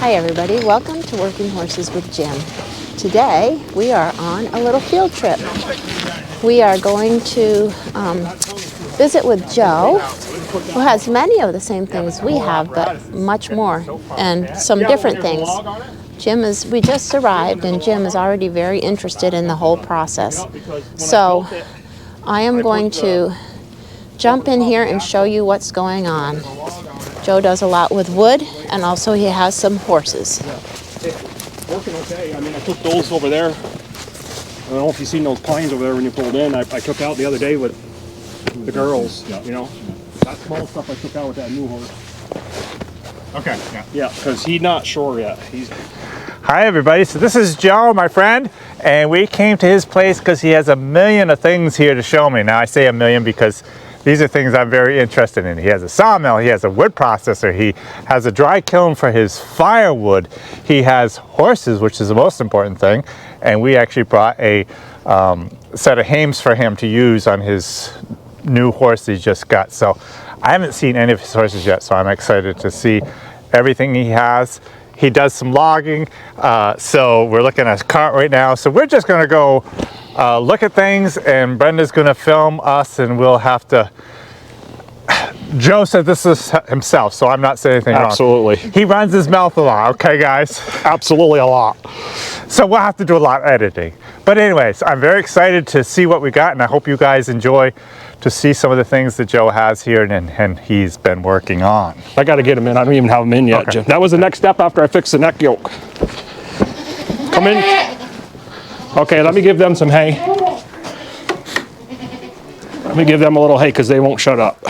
Hi everybody, welcome to Working Horses with Jim. Today we are on a little field trip. We are going to visit with Joe, who has many of the same things we have, but much more, and some different things. We just arrived, and Jim is already very interested in the whole process. So I am going to jump in here and show you what's going on. Joe does a lot with wood, and also he has some horses. Working okay. I mean, I took those over there. I don't know if you've seen those pines over there when you pulled in. I took out the other day with the girls, you know. That small stuff I took out with that new horse. Okay, yeah. Yeah, because he's not sure yet. Hi everybody, so this is Joe, my friend, and we came to his place because he has a million of things here to show me. Now I say a million because these are things I'm very interested in. He has a sawmill, he has a wood processor, he has a dry kiln for his firewood, he has horses, which is the most important thing, and we actually brought a set of hames for him to use on his new horse he just got. So I haven't seen any of his horses yet, so I'm excited to see everything he has. He does some logging, so we're looking at his cart right now. So we're just gonna go look at things, and Brenda's gonna film us, and we'll have to. Joe said this is himself, so I'm not saying anything wrong. Absolutely. He runs his mouth a lot, okay guys? Absolutely a lot. So we'll have to do a lot of editing. But anyways, I'm very excited to see what we got, and I hope you guys enjoy to see some of the things that Joe has here and he's been working on. I got to get him in. I don't even have him in yet, Okay. Jim. That was the next step after I fixed the neck yoke. Come in. Okay, let me give them some hay. Let me give them a little hay because they won't shut up.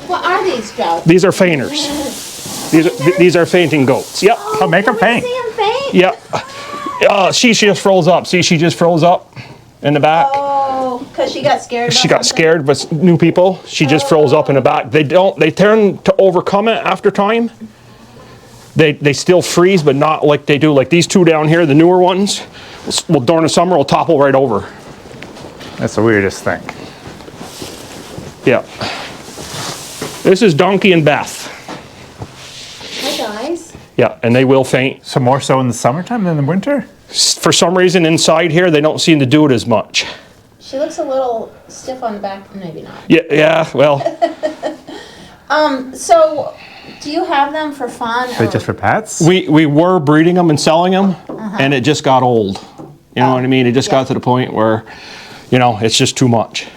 What are these, Joe? These are fainters. These are fainting goats. Yep. I'll make them faint. See him faint? Yep. She just froze up. See, she just froze up in the back. Oh, because she got scared. She got scared with new people. She just froze up in the back. They tend to overcome it after time. They still freeze, but not like they do. Like these two down here, the newer ones, will during the summer will topple right over. That's the weirdest thing. Yeah. This is Donkey and Beth. Hi guys. Yeah, and they will faint. So more so in the summertime than in the winter? For some reason inside here, they don't seem to do it as much. She looks a little stiff on the back, maybe not. Yeah, well. So do you have them for fun? Are they just for pets? We were breeding them and selling them, and it just got old. You know what I mean? It just got to the point where, you know, it's just too much.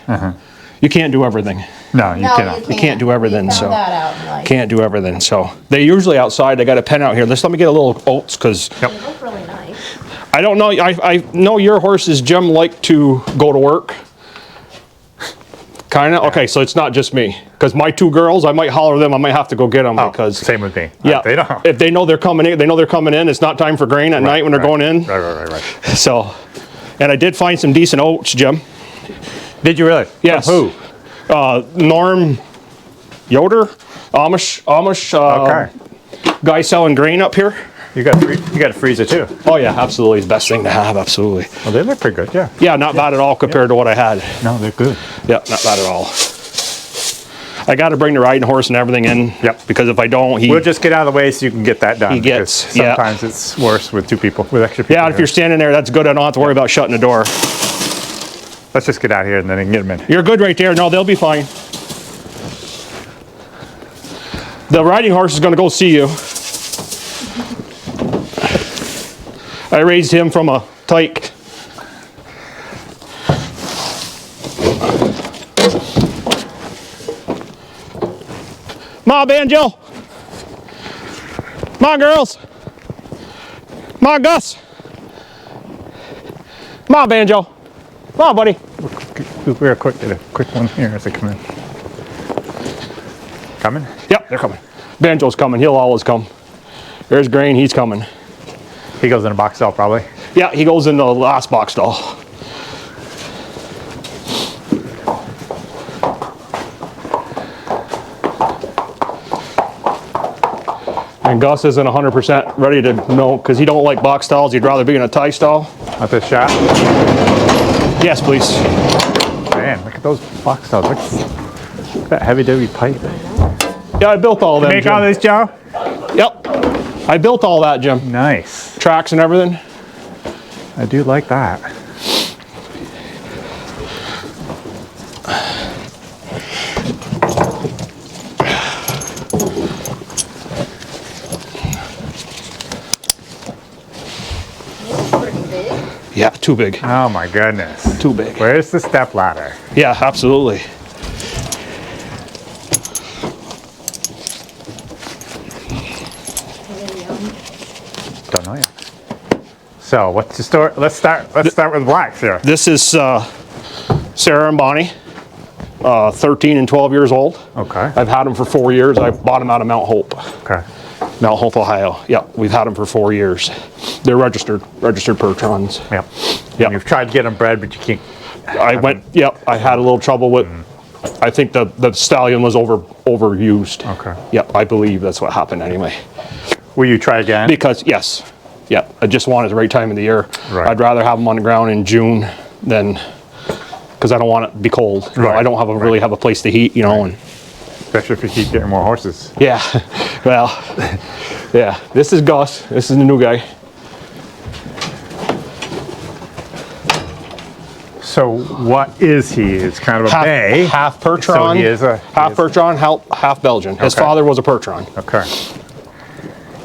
You can't do everything. No, you cannot. You can't do everything, We found so that out in life. can't do everything. So they usually outside. They got a pen out here. Let me get a little oats because They look really nice. I don't know. I know your horses, Jim, like to go to work. Kind of. Okay, so it's not just me. Because my two girls, I might holler them. I might have to go get them because same with me. Yeah, They don't. if they know they're coming in, they know they're coming in. It's not time for grain at night when they're going in. Right. So, and I did find some decent oats, Jim. Did you really? Yes. From who? Norm Yoder, Amish Okay. guy selling grain up here. You got a freezer too. Oh yeah, absolutely, it's the best thing to have, absolutely. Well, they look pretty good, yeah. Yeah, not bad at all compared to what I had. No, they're good. Yeah, not bad at all. I got to bring the riding horse and everything in. Yep. Because if I don't, We'll just get out of the way so you can get that done. He gets- because sometimes it's worse with two people, with extra people. Yeah, if you're standing there, that's good. I don't have to worry about shutting the door. Let's just get out here and then get them in. You're good right there. No, they'll be fine. The riding horse is going to go see you. I raised him from a tyke. Come on, Banjo. Come on, girls. Come on, Gus. Come on, Banjo. Come on, buddy. Real quick, get a quick one here as they come in. Coming? Yep, they're coming. Banjo's coming. He'll always come. There's Grain. He's coming. He goes in a box stall probably. Yeah, he goes in the last box stall. And Gus isn't 100% ready to know because he don't like box stalls. He'd rather be in a tie stall. At this shot? Yes, please. Man, look at those box stalls. Look That heavy duty pipe. Yeah, I built all them. Make Jim. all this, Joe? Yep. I built all that, Jim. Nice. Tracks and everything. I do like that. Pretty big. Yeah, too big. Oh my goodness. Too big. Where's the step ladder? Yeah, absolutely. Don't know yet. So what's the story? Let's start with blacks here. This is Sarah and Bonnie, 13 and 12 years old. Okay. I've had them for 4 years. I bought them out of Mount Hope, Okay. Mount Hope, Ohio. Yeah, we've had them for 4 years. They're registered Percherons. Yep. Yep. You've tried to get them bred, but you can't. I had a little trouble with, I think the stallion was overused. Okay. Yep, I believe that's what happened anyway. Will you try again? Because, yes, yeah, I just wanted the right time of the year. Right. I'd rather have them on the ground in June than, because I don't want it to be cold. You know, Right. I don't really have a place to heat, you know, and Especially if you keep getting more horses. yeah, well, yeah, this is Gus, this is the new guy. So what is he? It's kind of a bay. Half Percheron, So he is a half Percheron, half Belgian. His Okay. father was a Percheron. Okay.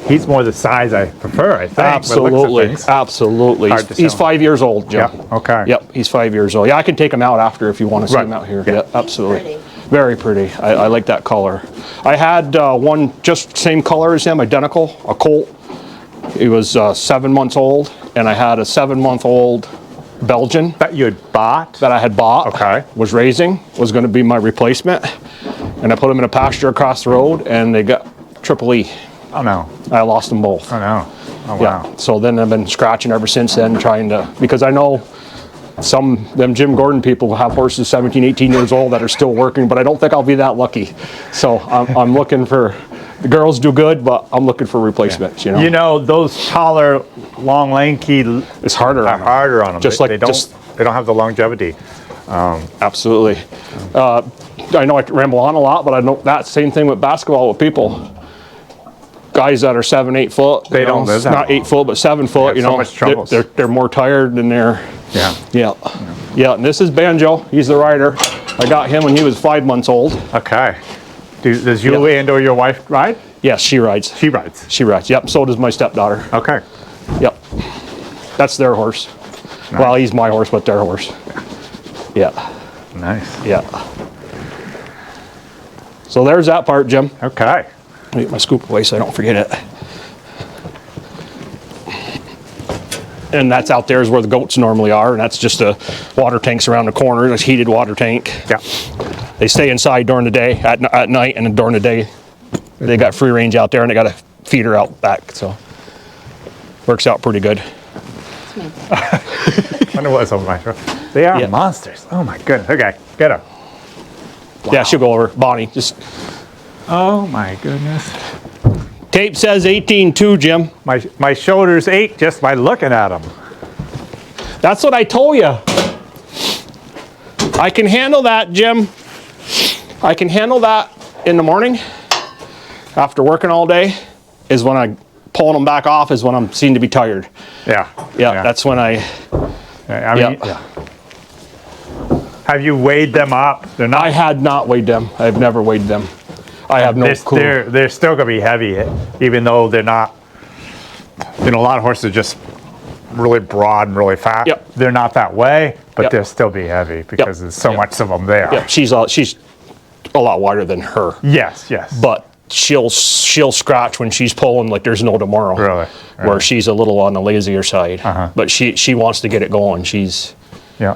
He's more the size I prefer, I think. by the looks of Absolutely, things. absolutely. Hard to He's tell. 5 years old, Jim. Yeah, okay. Yep, he's 5 years old. Yeah, I can take him out after if you want to see Right. him out here. Yeah. Yeah, absolutely. Pretty. Very pretty. I like that color. I had one just same color as him, identical, a colt. He was 7 months old, and I had a 7-month-old Belgian That you had bought? that I had bought, Okay. was raising, was going to be my replacement, and I put them in a pasture across the road, and they got triple E. Oh no. I lost them both. Oh no. Oh wow. Yeah. So then I've been scratching ever since then, trying to, because I know them Jim Gordon people have horses 17, 18 years old that are still working, but I don't think I'll be that lucky. So I'm looking for, the girls do good, but I'm looking for replacements, you know. You know, those taller, long, lanky It's harder are on them. harder on them. Just they like- they don't have the longevity. Absolutely. I know I ramble on a lot, but I know that same thing with basketball with people. Guys that are 7, 8 foot. They you don't know, live that not 8 foot, but 7 foot. have You so know, much troubles. they're more tired than they're. Yeah. Yeah. Yeah. And this is Banjo. He's the rider. I got him when he was 5 months old. Okay. Does Julie and or your wife ride? Yes, she rides. She rides. She rides. Yep. So does my stepdaughter. Okay. Yep. That's their horse. Well, he's my horse, but their horse. Yeah. Nice. Yeah. So there's that part, Jim. Okay. Let me get my scoop away so I don't forget it. And that's out there is where the goats normally are, and that's just the water tanks around the corner. It's heated water tank. Yeah. They stay inside during the day, at night, and then during the day, they got free range out there, and they got a feeder out back. So works out pretty good. I wonder what's over my shoulder. They are Yeah. monsters. Oh my goodness. Okay. Get her. Yeah, she'll go over. Bonnie, just Oh my goodness. tape says 18.2, Jim. My shoulders ache just by looking at them. That's what I told you. I can handle that, Jim. I can handle that in the morning after working all day. Is when I pulling them back off is when I'm seen to be tired. Yeah. Yeah, that's when I. I mean, Yeah. have you weighed them up? They're not. I had not weighed them. I've never weighed them. I have no clue. They're still gonna be heavy, even though they're not. You know, a lot of horses are just really broad and really fat. Yep. They're not that way, but Yep. they'll still be heavy because there's so Yep. much of them there. Yeah, she's a lot wider than her, Yes. Yes. but she'll scratch when she's pulling like there's no tomorrow. Really? Where she's a little on the lazier side, Uh-huh. but she wants to get it going. She's Yeah.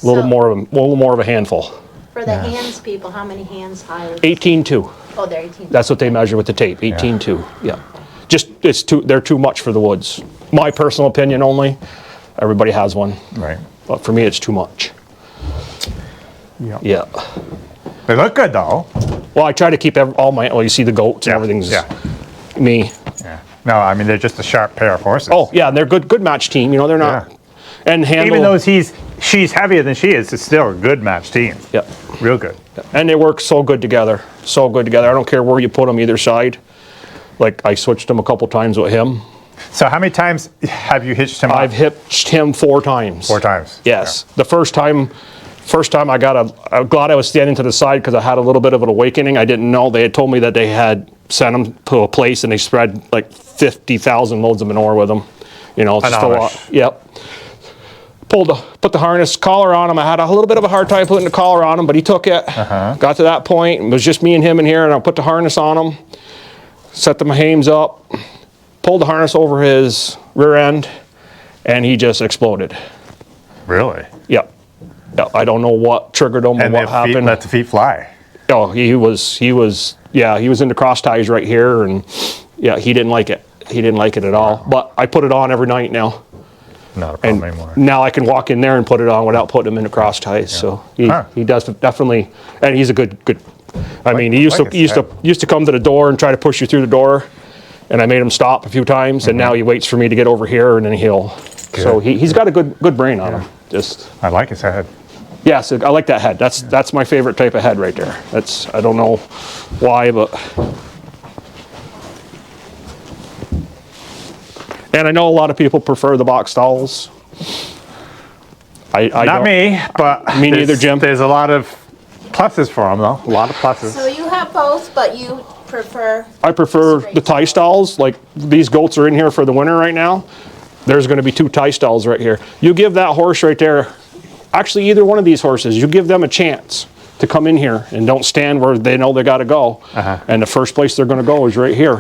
a little So, more of a handful. For the hands people, how many hands high? 18.2. Oh, they're 18. That's what they measure with the tape. 18.2. Yeah. Just they're too much for the woods. My personal opinion only. Everybody has one, Right. but for me it's too much. Yeah. Yeah. They look good though. Well, I try to keep all my. Well, you see the goats and everything's Yeah. me. Yeah. No, I mean they're just a sharp pair of horses. Oh yeah, and they're good match team. You know they're not. Yeah. And handle. Even though he's she's heavier than she is, it's still a good match team. Yep. Real good. And they work so good together. So good together. I don't care where you put them either side. Like I switched them a couple times with him. So how many times have you hitched him up? I've hitched him 4 times. 4 times. Yes. Yeah. The first time I'm glad I was standing to the side because I had a little bit of an awakening. I didn't know. They had told me that they had sent him to a place and they spread like 50,000 loads of manure with them. You know, it's just a lot. Yep. Put the harness collar on him. I had a little bit of a hard time putting the collar on him, but he took it. Got to that point. It was just me and him in here, and I put the harness on him, set the hames up, pulled the harness over his rear end, and he just exploded. Really? Yep. I don't know what triggered him or what happened. Let the feet fly. Oh, he was in the cross ties right here, and yeah, he didn't like it. He didn't like it at all. But I put it on every night now. Not a problem anymore. Now I can walk in there and put it on without putting him in the cross ties. Yeah. So he does definitely, and he's a good. I mean, he used to come to the door and try to push you through the door, and I made him stop a few times, and now he waits for me to get over here, and then he'll. Good. So he's got a good brain on him. I like his head. Yes, I like that head. That's my favorite type of head right there. I don't know why, but. And I know a lot of people prefer the box stalls. Not me, but me neither, Jim. There's a lot of pluses for them, though. A lot of pluses. So you have both, but you prefer? I prefer the tie stalls. Like these goats are in here for the winter right now. There's going to be 2 tie stalls right here. You give that horse right there, actually either one of these horses, you give them a chance to come in here and don't stand where they know they got to go. And the first place they're going to go is right here.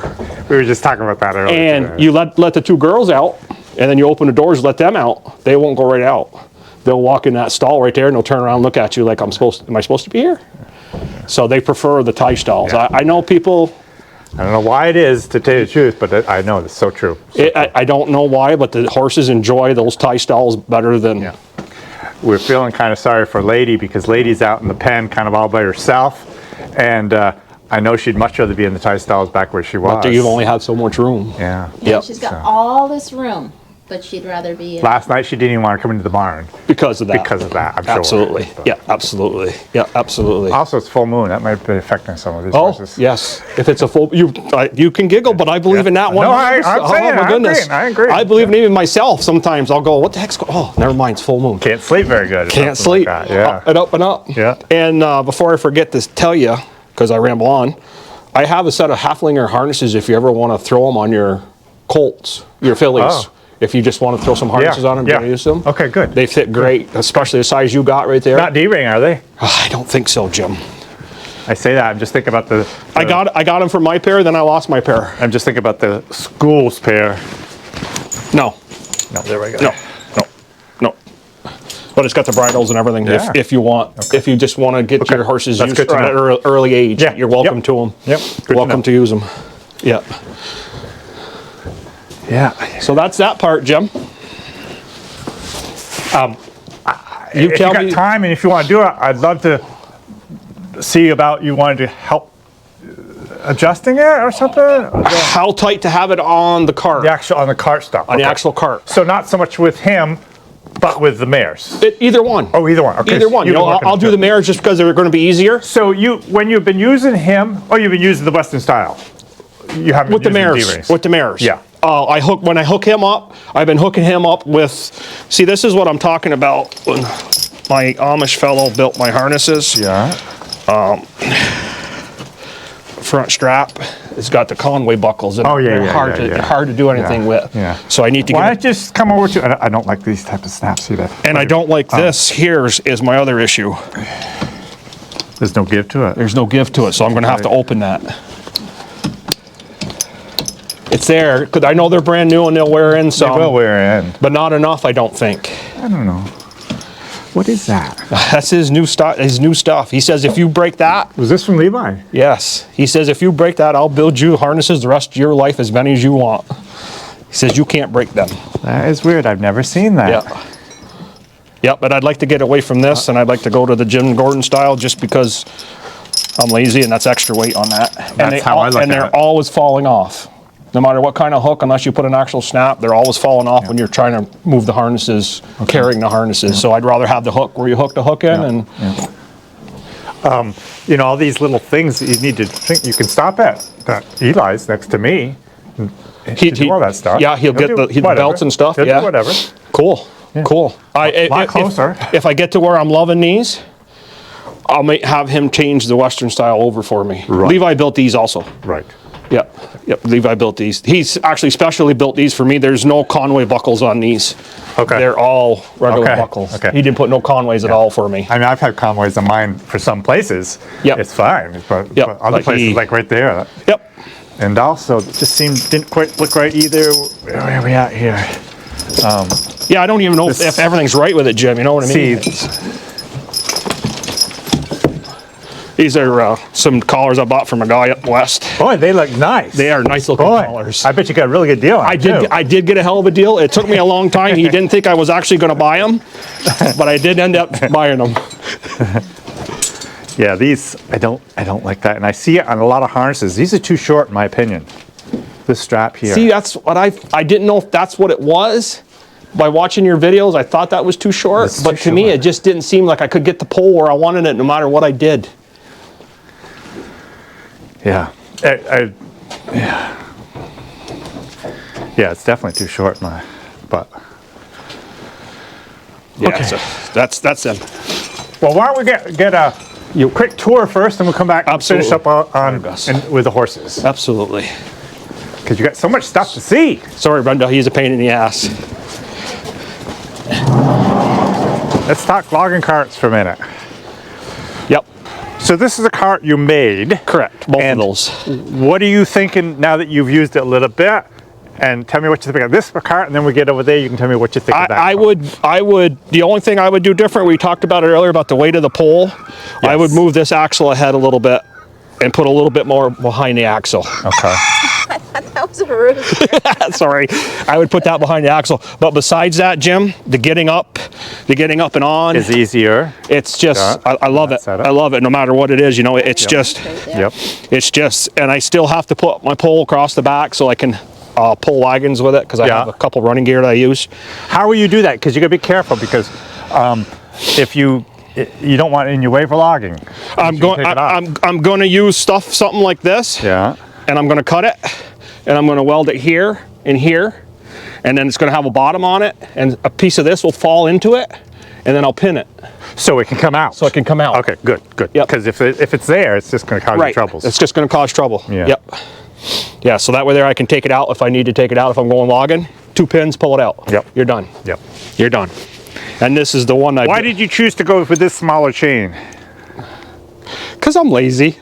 We were just talking about that earlier. And you let the 2 girls out, and then you open the doors, let them out. They won't go right out. They'll walk in that stall right there, and they'll turn around and look at you like, am I supposed to be here? So they prefer the tie stalls. Yeah. I know people. I don't know why it is, to tell you the truth, but I know it's so true. I don't know why, but the horses enjoy those tie stalls better than. Yeah. We're feeling kind of sorry for Lady because Lady's out in the pen kind of all by herself, and I know she'd much rather be in the tie stalls back where she was. But you've only had so much room. Yeah. Yep. She's got all this room, but she'd rather be in. Last night she didn't even want to come into the barn. Because of that. Because of that, I'm sure. Absolutely. Yeah, absolutely. Yeah, absolutely. Also, it's full moon. That might be affecting some of these horses. Yes. If it's a full, you can giggle, but I believe in that one. No, I'm saying, my goodness. I agree. I believe in even myself. Sometimes I'll go, what the heck's going on? Oh, never mind, it's full moon. Can't sleep very good. Can't sleep. Like yeah. Up and up. Yeah. And before I forget to tell you, because I ramble on, I have a set of Haflinger harnesses if you ever want to throw them on your colts, your fillies. Oh. If you just want to throw some harnesses on them, use them. Okay, good. They fit great, especially the size you got right there. Not D-ring, are they? I don't think so, Jim. I say that, I'm just thinking about the I got them for my pair, then I lost my pair. I'm just thinking about the school's pair. No. No, there we go. No. But it's got the bridles and everything. Yeah. If you want, if you just want to get your horses used at an early age, you're welcome to them. Yep. Welcome to use them. Yep. Yeah. So that's that part, Jim. If you got time and if you want to do it, I'd love to see about you wanted to help adjusting it or something. How tight to have it on the cart? On the cart stuff. On the actual cart. So not so much with him, but with the mares. Either one. Oh, either one. Okay. Either one. I'll do the mares just because they're going to be easier. So when you've been using him, you've been using the Western style. You haven't with the mares. With the mares. Yeah. When I hook him up, I've been hooking him up with. See, this is what I'm talking about. When my Amish fellow built my harnesses. Yeah. Front strap. It's got the Conway buckles. And they're hard to do anything with. Yeah. So I need to. Why not just come over to? I don't like these type of snaps either. And I don't like this. Here's my other issue. There's no give to it. There's no give to it, so I'm going to have to open that. It's there, because I know they're brand new and they'll wear in some. They will wear in. But not enough, I don't think. I don't know. What is that? That's his new stuff. He says if you break that. Was this from Levi? Yes. He says if you break that, I'll build you harnesses the rest of your life, as many as you want. He says you can't break them. That is weird. I've never seen that. Yeah. Yep, but I'd like to get away from this, and I'd like to go to the Jim Gordon style just because I'm lazy, and that's extra weight on that. That's how I look at it. And they're always falling off. No matter what kind of hook, unless you put an actual snap, they're always falling off when you're trying to move the harnesses, carrying the harnesses. So I'd rather have the hook where you hook the hook in and... You know, all these little things that you need to think. You can stop at Eli's next to me. He do all that stuff. Yeah, he'll get the belts and stuff. He'll Yeah, do whatever. Cool, cool. A lot closer. If I get to where I'm loving these, I'll have him change the Western style over for me. Right. Levi built these also. Right. Yep. Levi built these. He's actually specially built these for me. There's no Conway buckles on these. Okay. They're all regular buckles. Okay. He didn't put no Conways at all for me. I mean, I've had Conways on mine for some places. Yep. It's fine. But other places, like right there. Yep. And also, it just didn't quite look right either. Where are we at here? Yeah, I don't even know if everything's right with it, Jim. You know what I mean? These are some collars I bought from a guy up west. Boy, they look nice. They are nice looking collars. I bet you got a really good deal on them, I did get a hell of a deal. It took me a long time. He didn't think I was actually going to buy them, but I did end up buying them. Yeah, these I don't like that, and I see it on a lot of harnesses. These are too short, in my opinion. This strap here. See, that's what I didn't know if that's what it was. By watching your videos, I thought that was too short, but to me, it just didn't seem like I could get the pole where I wanted it, no matter what I did. Yeah, yeah, it's definitely too short, but Yeah, okay. so that's them. Well, why don't we get a quick tour first, and we'll come back and finish up with the horses. Absolutely. Because you got so much stuff to see. Sorry, Brenda, he's a pain in the ass. Let's talk logging carts for a minute. Yep. So this is a cart you made. Correct. Both of those. What are you thinking now that you've used it a little bit? And tell me what you think of this cart, and then we get over there. You can tell me what you think of that. I would. The only thing I would do different. We talked about it earlier about the weight of the pole. Yes. I would move this axle ahead a little bit, and put a little bit more behind the axle. Okay. That was rude. Sorry, I would put that behind the axle. But besides that, Jim, the getting up and on is easier. It's just, I love it. Setup. I love it. No matter what it is, you know, it's just, it's just, and I still have to put my pole across the back so I can pull wagons with it because I have a couple running gear that I use. How will you do that? Because you got to be careful because if you don't want it in your way for logging. I'm going to use something like this. Yeah. And I'm going to cut it, and I'm going to weld it here and here, and then it's going to have a bottom on it, and a piece of this will fall into it, and then I'll pin it. So it can come out. So it can come out. Okay, good. Yep. Because if it's there, it's just going to cause you troubles. It's just going to cause trouble. Yeah. Yep. Yeah, so that way there I can take it out if I need to take it out if I'm going logging. 2 pins, pull it out. Yep. You're done. Yep. You're done. And this is the one Why did you choose to go with this smaller chain? Because I'm lazy.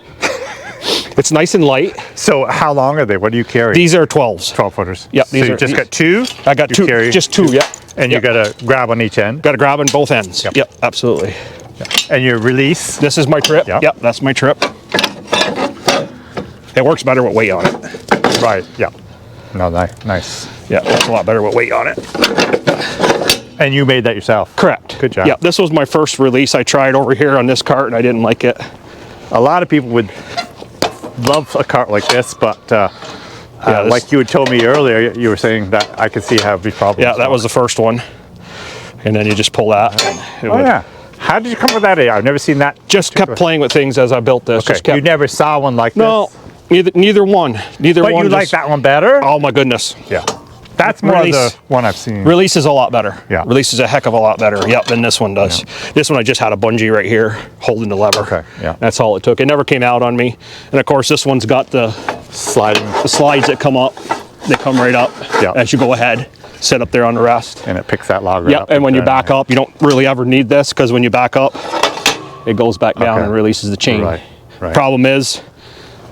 It's nice and light. So how long are they? What do you carry? These are 12s. 12 footers. Yep. So you just got two? I got two. Just two, yep. And you got to grab on each end? Got to grab on both ends. Yep, absolutely. And your release? This is my trip. Yep, that's my trip. It works better with weight on it. Right, yeah. No, nice. Yeah, it works a lot better with weight on it. And you made that yourself? Correct. Good job. Yeah, this was my first release. I tried over here on this cart and I didn't like it. A lot of people would love a cart like this, but like you had told me earlier, you were saying that I could see how it'd be problems. Yeah, that was the first one. And then you just pull that. Yeah. How did you come with that idea? I've never seen that. Just kept playing with things as I built this. Okay, you never saw one like this? No, neither one. But you like that one better? Oh my goodness. Yeah. That's more the one I've seen. Release is a lot better. Yeah. Release is a heck of a lot better. Yep, than this one does. Yeah. This one I just had a bungee right here holding the lever. Okay. Yeah. That's all it took. It never came out on me. And of course this one's got the slides that come up. They come right up as you go ahead. Sit up there on the rest. And it picks that log right up. And when you back up, you don't really ever need this because when you back up, it goes back down and releases the chain. Right. Problem is,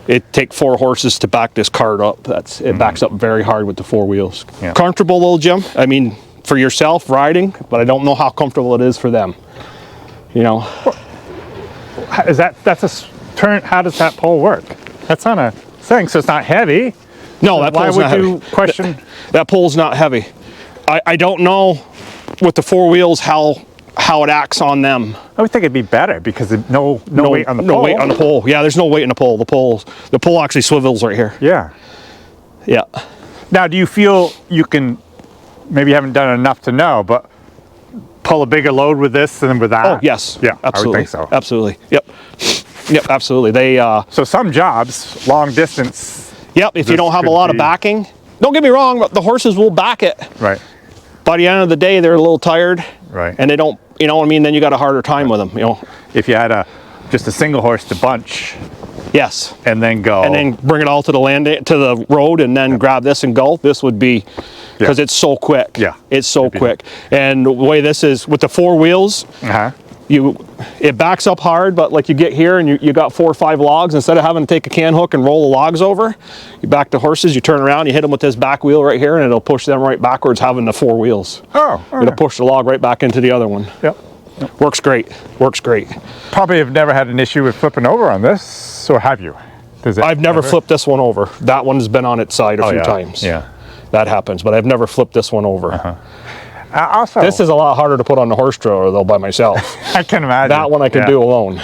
it takes 4 horses to back this cart up. It backs up very hard with the 4 wheels. Yeah. Comfortable little Jim. I mean, for yourself riding, but I don't know how comfortable it is for them. You know. Is that's a turn? How does that pole work? That's on a thing, so it's not heavy. No, that pole's not heavy. Why would you question? That pole's not heavy. I don't know with the 4 wheels how it acts on them. I would think it'd be better because no weight on the pole. No weight on the pole. Yeah, there's no weight in the pole. The pole actually swivels right here. Yeah. Yeah. Now, do you feel you can, maybe you haven't done enough to know, but pull a bigger load with this than with that? Oh, yes. Yeah, absolutely. I would think so. Absolutely. Yep. Yep, absolutely. They, So some jobs, long distance. yep, if you This don't have a could lot of be- backing, don't get me wrong, but the horses will back it. Right, By the end of the day, they're a little tired. right. And they don't, you know what I mean? Then you got a harder time with them, you know? If you had just a single horse to bunch Yes. and then go. And then bring it all to the to the road and then grab this and go. This would be, because it's so quick. Yeah. It's so It'd be- quick. And the way this is, with the 4 wheels, Uh-huh. it backs up hard, but like you get here and you got 4 or 5 logs, instead of having to take a can hook and roll the logs over, you back the horses, you turn around, you hit them with this back wheel right here, and it'll push them right backwards, having the 4 wheels. Oh, It'll push the log right back into the other one. Yep. Works great. Works great. Probably have never had an issue with flipping over on this, or have you? Does it I've never flipped this one over. That one's been on its side a few yeah. times. Yeah. That happens, but I've never flipped this one over. Also, This is a lot harder to put on the horse trailer though by myself. I can imagine. That one I can do alone.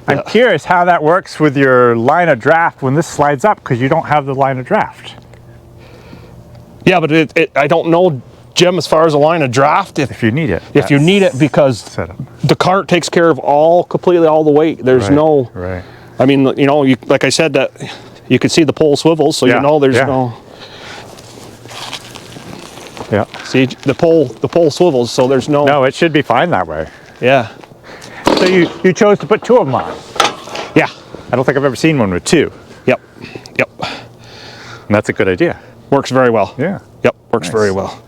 I'm curious how that works with your line of draft when this slides up, because you don't have the line of draft. Yeah, but I don't know, Jim, as far as a line of draft, If you need it. if you need it, because Set up. the cart takes care of completely all the weight. There's Right, no, Right. I mean, you know, like I said, that you can see the pole swivels, so Yeah, you know there's yeah. no, Yeah. see, the pole swivels, so there's no, No, it should be fine that way. yeah, So you chose to put 2 of them on. yeah, I don't think I've ever seen one with 2. yep, yep. And that's a good idea. Works very well. Yeah. Yep, works Nice. very well.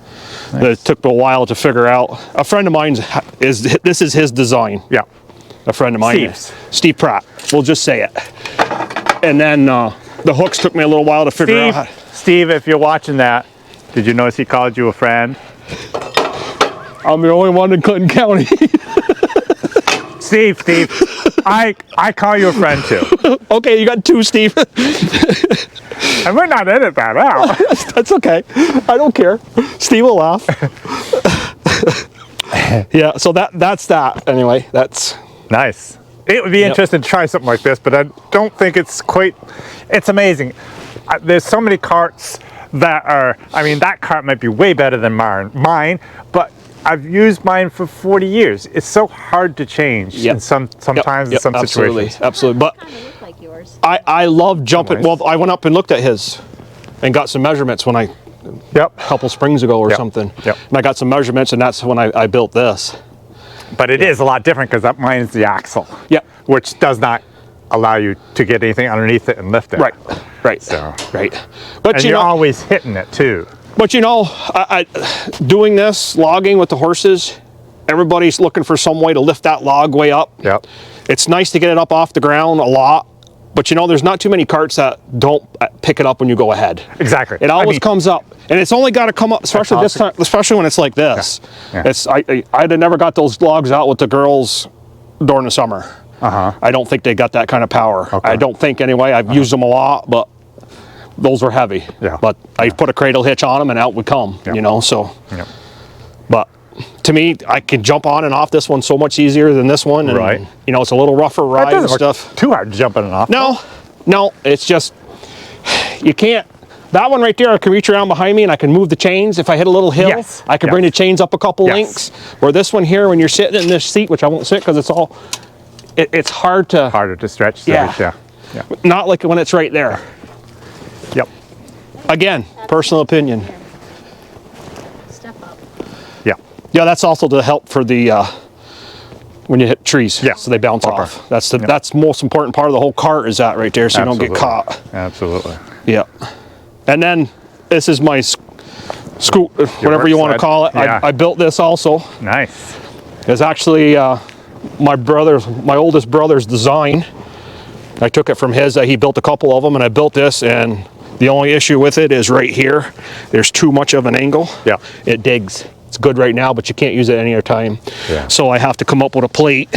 It took a while to figure out. A friend of mine this is his design. Yeah. A friend of mine, Steve's. Steve Pratt. We'll just say it. And then the hooks took me a little while to figure out. Steve, if you're watching that, did you notice he called you a friend? I'm the only one in Clinton County. Steve, I call you a friend too. Okay, you got 2, Steve. I might not edit that out. That's okay. I don't care. Steve will laugh. Yeah, so that's that. Anyway, that's. Nice. It would be interesting to try something like this, but I don't think it's quite, it's amazing. There's so many carts that are, I mean, that cart might be way better than mine, but I've used mine for 40 years. It's so hard to change in sometimes in some absolutely, situations. Absolutely. But Kind of look like yours. I love jumping. Nice. Well, I went up and looked at his and got some measurements when a couple springs ago or something. Yep. And I got some measurements, and that's when I built this. But it is a lot different because mine is the axle. Yep. Which does not allow you to get anything underneath it and lift it. Right. Right. So. Right. But And you you're know, always hitting it too. but you know, doing this logging with the horses, everybody's looking for some way to lift that log way up. Yep. It's nice to get it up off the ground a lot, but you know, there's not too many carts that don't pick it up when you go ahead. Exactly. It always comes up, and it's only got to come up, especially this time, especially when it's like this. Yeah. It's I'd have never got those logs out with the girls during the summer. I don't think they got that kind of power. Okay. I don't think anyway. I've used them a lot, but those were heavy. Yeah. But I put a cradle hitch on them, and out would come. Yeah. You know, so. Yep. But to me, I can jump on and off this one so much easier than this one. And, Right. you know, it's a little rougher That ride and doesn't look stuff. too hard jumping it off. No, it's just, you can't. That one right there, I can reach around behind me and I can move the chains. If I hit a little hill, Yes. I can bring the chains up a couple links. Where this one here, when you're sitting in this seat, which I won't sit because it's all, it's hard to, Harder to stretch. Yeah. Yeah. not like when it's right there. Yep. Again, personal opinion. Step up. Yeah. Yeah, that's also to help for the, when you hit trees, Yeah. so they bounce Okay. off. That's the that's the most important part of the whole cart is that right there, so you don't get caught. Absolutely. Yeah. And then this is my scoot, whatever you want to sled. call it. Yeah. I built this also. Nice. It's actually my oldest brother's design. I took it from his. He built a couple of them, and I built this. And the only issue with it is right here. There's too much of an angle. Yeah. It digs. It's good right now, but you can't use it any other time. Yeah. So I have to come up with a plate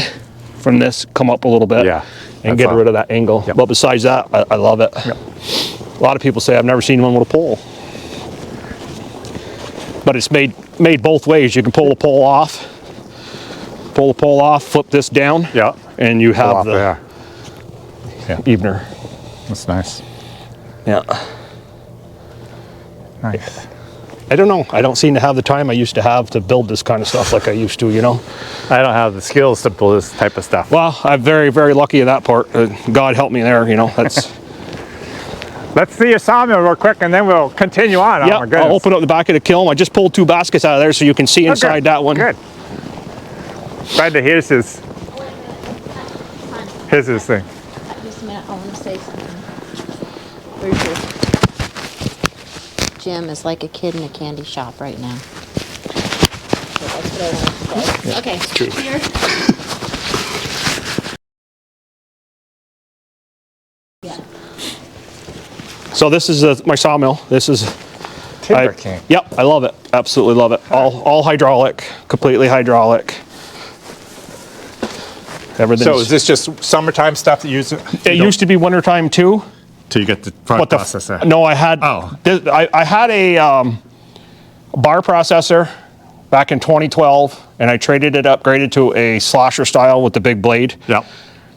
from this, come up a little bit, Yeah. and That's get all. rid of that angle. Yep. But besides that, I love it. Yep. A lot of people say I've never seen one with a pole. But it's made both ways. You can pull the pole off, flip this down, Yeah. and you have Off the there. evener. That's nice. Yeah. Nice. I don't know. I don't seem to have the time I used to have to build this kind of stuff like I used to, you know? I don't have the skills to build this type of stuff. Well, I'm very, very lucky in that part. God help me there, you know? That's... Let's see your sawmill real quick and then we'll continue on. Yeah, Oh my goodness. I'll open up the back of the kiln. I just pulled 2 baskets out of there so you can see inside that one. Good. Glad to hear his thing. Just a minute, I want to say something. Where's your... Jim is like a kid in a candy shop right now. So that's what I wanted to say. Okay, here. Yeah. So this is my sawmill. This is... Timber King. Yep, I love it. Absolutely love it. All hydraulic, completely hydraulic. Everything's... So is this just summertime stuff that you use? It used to be wintertime too. Till you get the front processor. No, I had... Oh. I had a bar processor back in 2012, and I traded it, upgraded to a slasher style with the big blade. Yep.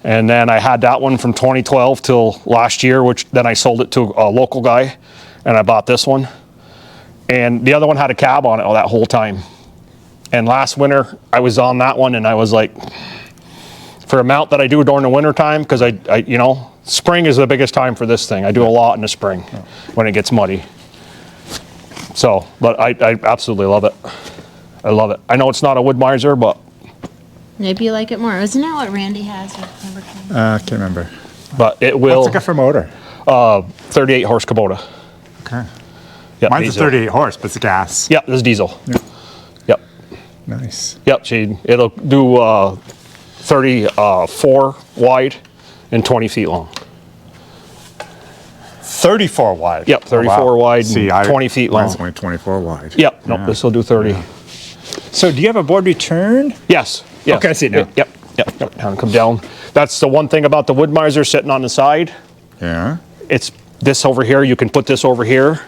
And then I had that one from 2012 till last year, which then I sold it to a local guy, and I bought this one. And the other one had a cab on it that whole time. And last winter, I was on that one, and I was like, for amount that I do during the winter time, because I you know, spring is the biggest time for this thing. I do a lot in the spring when it gets muddy. So, but I absolutely love it. I love it. I know it's not a wood miser, but... Maybe you like it more. Isn't that what Randy has? I can't remember. But it will... What's it got for motor? 38 horse Kubota. Okay. Yep, Mine's diesel. a 38 horse, but it's gas. Yep, this is diesel. Yeah. Yep. Nice. Yep, it'll do 34 wide and 20 feet long. 34 wide. Yep, 34 wide and 20 feet long. Mine's only 24 wide. Yep, nope, this will do 30. Yeah. So do you have a board return? Yes. Yes. Okay, I see it now. Yep. Down, come down. That's the one thing about the wood miser sitting on the side. Yeah. It's this over here. You can put this over here,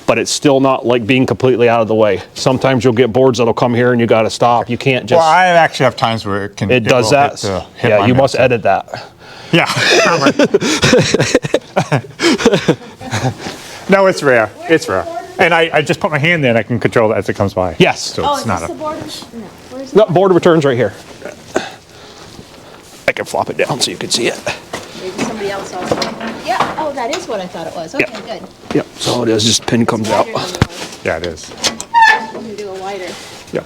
but it's still not like being completely out of the way. Sometimes you'll get boards that'll come here and you got to stop. You can't just... Well, I actually have times where it can... It does that. Yeah, you must edit that. Yeah. No, it's rare. It's rare. And I just put my hand there and I can control it as it comes by. Yes. So Oh, it's is not this a... the board? No. Where's the No, board returns right here. I can flop it down so you can see it. Maybe somebody else also. Yeah. Oh, that is what I thought it was. Okay, good. Yep, so it is, just pin comes out. Wider than yours. Yeah, it is. I'm gonna do a wider. Yep.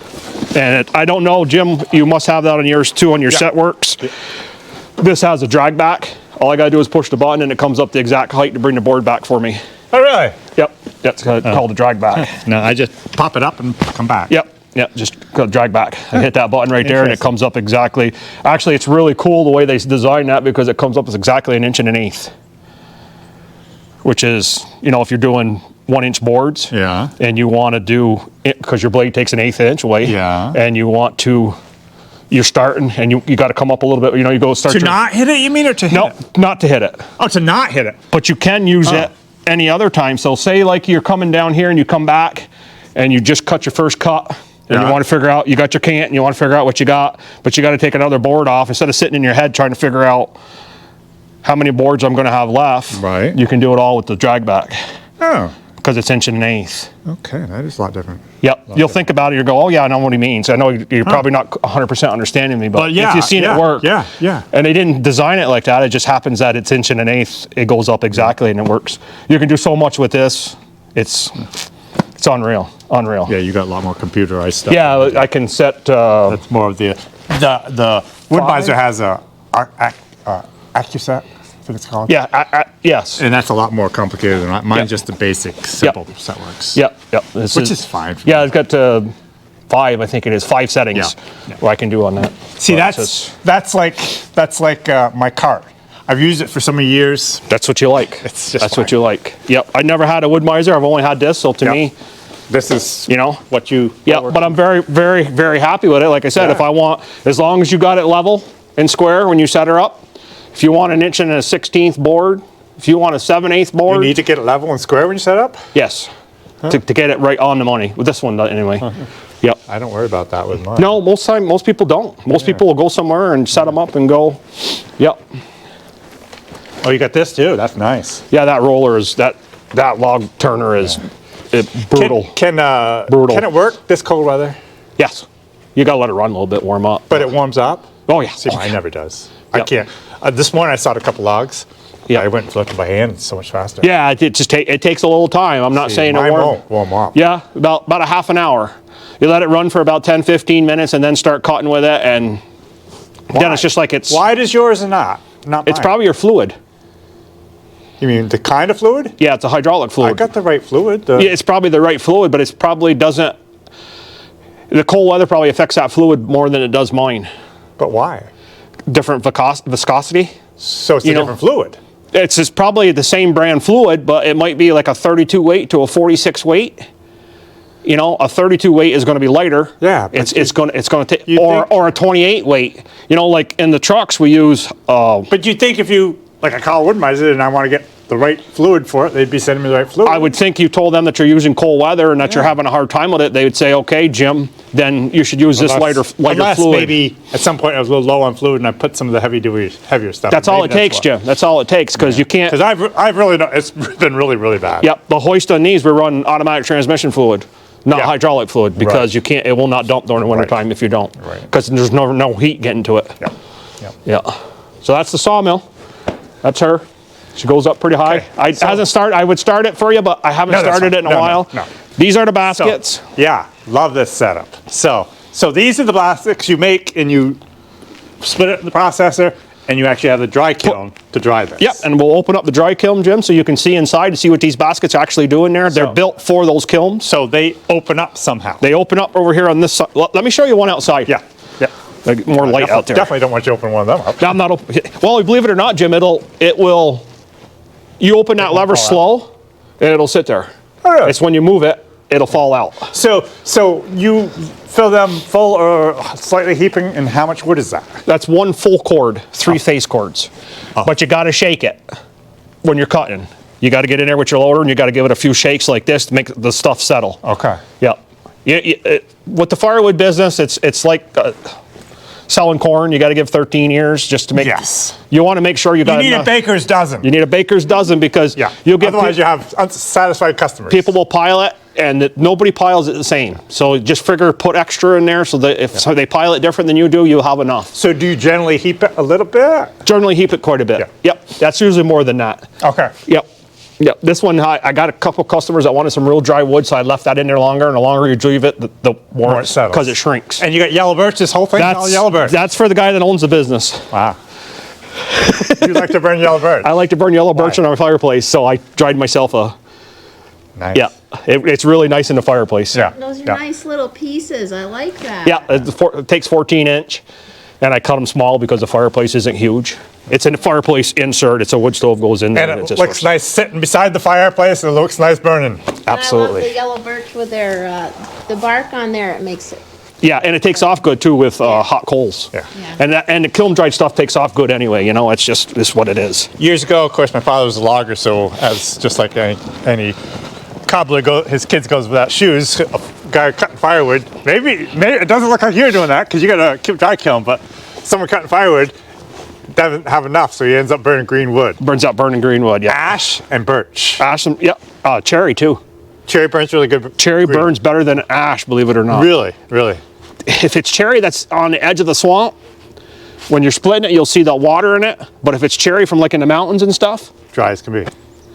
And I don't know, Jim, you must have that on yours too, on your Yeah. set works. This has a drag back. All I gotta do is push the button and it comes up the exact height to bring the board back for me. Oh, really? Yep, that's called a drag back. No, I just pop it up and come back. Yep, just drag back. I hit that button right there and it comes up exactly. Actually, it's really cool the way they designed that because it comes up as exactly 1 1/8 inch. Which is, you know, if you're doing 1-inch boards. Yeah. And you want to do it because your blade takes 1/8 inch away. Yeah. And you want to, you're starting and you got to come up a little bit, you know, you go start To not hit it, you mean, or to hit it? No, not to hit it. Oh, to not hit it. But you can use it any other time. So say like you're coming down here and you come back and you just cut your first cut and you want to figure out, you got your cant and you want to figure out what you got, but you got to take another board off instead of sitting in your head trying to figure out how many boards I'm going to have left. Right. You can do it all with the drag back Oh, because it's 1 1/8 inch. okay. That is a lot different. Yep. You'll think about it. You go, oh yeah, I know what he means. I know you're probably not 100% understanding me, but yeah, if you've seen it work. Yeah. And they didn't design it like that. It just happens that it's 1 1/8 inch. It goes up exactly and it works. You can do so much with this. It's unreal. Unreal. Yeah, you got a lot more computerized stuff. Yeah, I can set. That's more of the Woodmiser has a AccuSet, I think it's called. Yeah. Yes. And that's a lot more complicated than mine. Mine's just the basic, simple set works. Yep. Which is fine. For Yeah, me. it's got 5. I think it is 5 settings. Yeah. Where I can do on that. See, But that's like my cart. I've used it for so many years. that's what you like. It's just that's what fine. you like. Yep. I never had a wood miser. I've only had this. So to Yep. me, This is you know, what you. yeah. But I'm very, very, very happy with it. Like I said, Yeah. if I want, as long as you got it level and square when you set her up. If you want 1 1/8 and a 1/16 board, if you want a 7/8 board, You need to get it level and square when you set up? yes, to get it right on the money. With this one, anyway. Yep. I don't worry about that with mine. No, most people don't. Most people will go somewhere and set them up and go. Yep. Oh, you got this too? That's nice. Yeah, that roller is that log turner is brutal. Brutal. Can it work this cold weather? Yes. You gotta let it run a little bit, warm up. But it warms up? Oh yeah. See, mine never does. I Yep. can't. This morning I sawed a couple logs. Yeah. I went and flipped it by hand. It's so much faster. Yeah, it takes a little time. I'm not saying it mine warm. won't warm up. Yeah, about a half an hour. You let it run for about 10, 15 minutes and then start cutting with it, and then it's just like it's. Why does yours not? Not It's mine? probably your fluid. You mean the kind of fluid? Yeah, it's a hydraulic I fluid. got the right fluid. Yeah, it's probably the right fluid, but it's probably doesn't. The cold weather probably affects that fluid more than it does mine. But why? Different viscosity. So it's a You know- different fluid. It's probably the same brand fluid, but it might be like a 32 weight to a 46 weight. You know, a 32 weight is going to be lighter. Yeah, but it's going to take you think- or a 28 weight. You know, like in the trucks we use. But you think if you, like a Kyle Woodmiser, and I want to get the right fluid for it, they'd be sending me the right fluid. I would think you told them that you're using cold weather and that you're having a hard time with it. They would say, okay, Jim, then you should use this lighter unless fluid. maybe at some point I was a little low on fluid and I put some of the heavier stuff. That's all it takes, Jim. That's all it takes, because you can't. Because I've really not, it's been really bad. Yep, the hoist on these, we run automatic transmission fluid, not Yeah. hydraulic fluid, because Right. you can't. It will not dump during the wintertime if you don't, Right. because there's no heat getting to it. Yeah. Yeah. So that's the sawmill. That's her. She goes up pretty high. Okay, Hasn't started. I would start it for you, but I haven't No, that's started it fine. in a No, while. no. These are the So, baskets. yeah, love this setup. So these are the plastics you make, and you split it in the processor, and you actually have the dry kiln to dry this. Yep, and we'll open up the dry kiln, Jim, so you can see inside to see what these baskets actually do in there. They're built for those kilns. So they open up somehow. They open up over here on this side. Let me show you one outside. Yeah. Like more light out there. Definitely don't want you to open one of them up. I'm not open. Well, believe it or not, Jim, it will. You open that lever fall out. slow, and it'll sit there. Oh, really? It's when you move it, it'll fall out. So you fill them full or slightly heaping, and how much wood is that? That's one full cord, 3 face cords. But you got to shake it when you're cutting. You got to get in there with your loader, and you got to give it a few shakes like this to make the stuff settle. Okay. Yep. With the firewood business, it's like selling corn. You got to give 13 years just to make. Yes. You want to make sure you got. You need enough. a baker's dozen. You need a baker's dozen, because you'll get. Otherwise, you have unsatisfied customers. People will pile it, and nobody piles it the same. So just figure, put extra in there, so that if they pile it different than you do, you'll have enough. So do you generally heap it a little bit? Generally heap it quite a bit. Yeah. Yep, that's usually more than that. Okay. Yep. Yep. This one, I got a couple customers that wanted some real dry wood, so I left that in there longer, and the longer you leave it, the more More it settles. because it shrinks. And you got yellow birch. This whole thing all yellow birch. That's for the guy that owns the business. Wow. You like to burn yellow birch? I like to burn yellow birch in our fireplace, so I dried myself a. Nice. Yeah, it's really nice in the fireplace. Yeah. Those are yeah. nice little pieces. I like that. Yeah, it takes 14-inch, and I cut them small because the fireplace isn't huge. It's a fireplace insert. It's a wood stove goes in there. And it just looks works. nice sitting beside the fireplace. It looks nice burning. And I love Absolutely. the yellow birch with their the bark on there. It makes it. Yeah, and it takes off good too with hot coals. Yeah. Yeah. And the kiln dried stuff takes off good anyway. You know, it's what it is. Years ago, of course, my father was a logger, so as just like any cobbler, his kids goes without shoes. A guy cutting firewood. Maybe it doesn't look like you're doing that because you got a dry kiln, but someone cutting firewood doesn't have enough, so he ends up burning green wood. Burns out burning green wood. Yeah. Ash and birch. Ash and cherry too. Cherry burns really good. Cherry green. burns better than ash, believe it or not. Really, really. If it's cherry that's on the edge of the swamp, when you're splitting it, you'll see the water in it. But if it's cherry from like in the mountains and stuff, Dry as can be.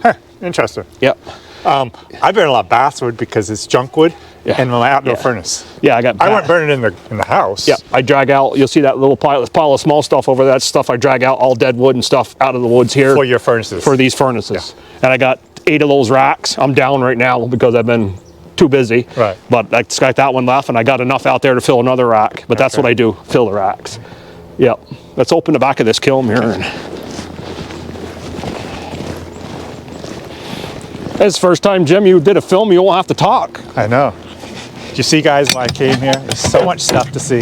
Huh, interesting. yep. I burn a lot of basswood because it's junk wood and my outdoor furnace. Yeah, I wouldn't burn it in the house. Yeah, I drag out. You'll see that little pile of small stuff over that stuff. I drag out all dead wood and stuff out of the woods here For your furnaces. for these furnaces. And I got 8 of those racks. I'm down right now because I've been too busy. Right. But I just got that one left, and I got enough out there to fill another rack. But that's Okay. what I do, fill the racks. Yep. Let's open the back of this kiln here. It's the first time, Jim, you did a film. You won't have to talk. I know. Did you see, guys, why I came here? There's so much stuff to see.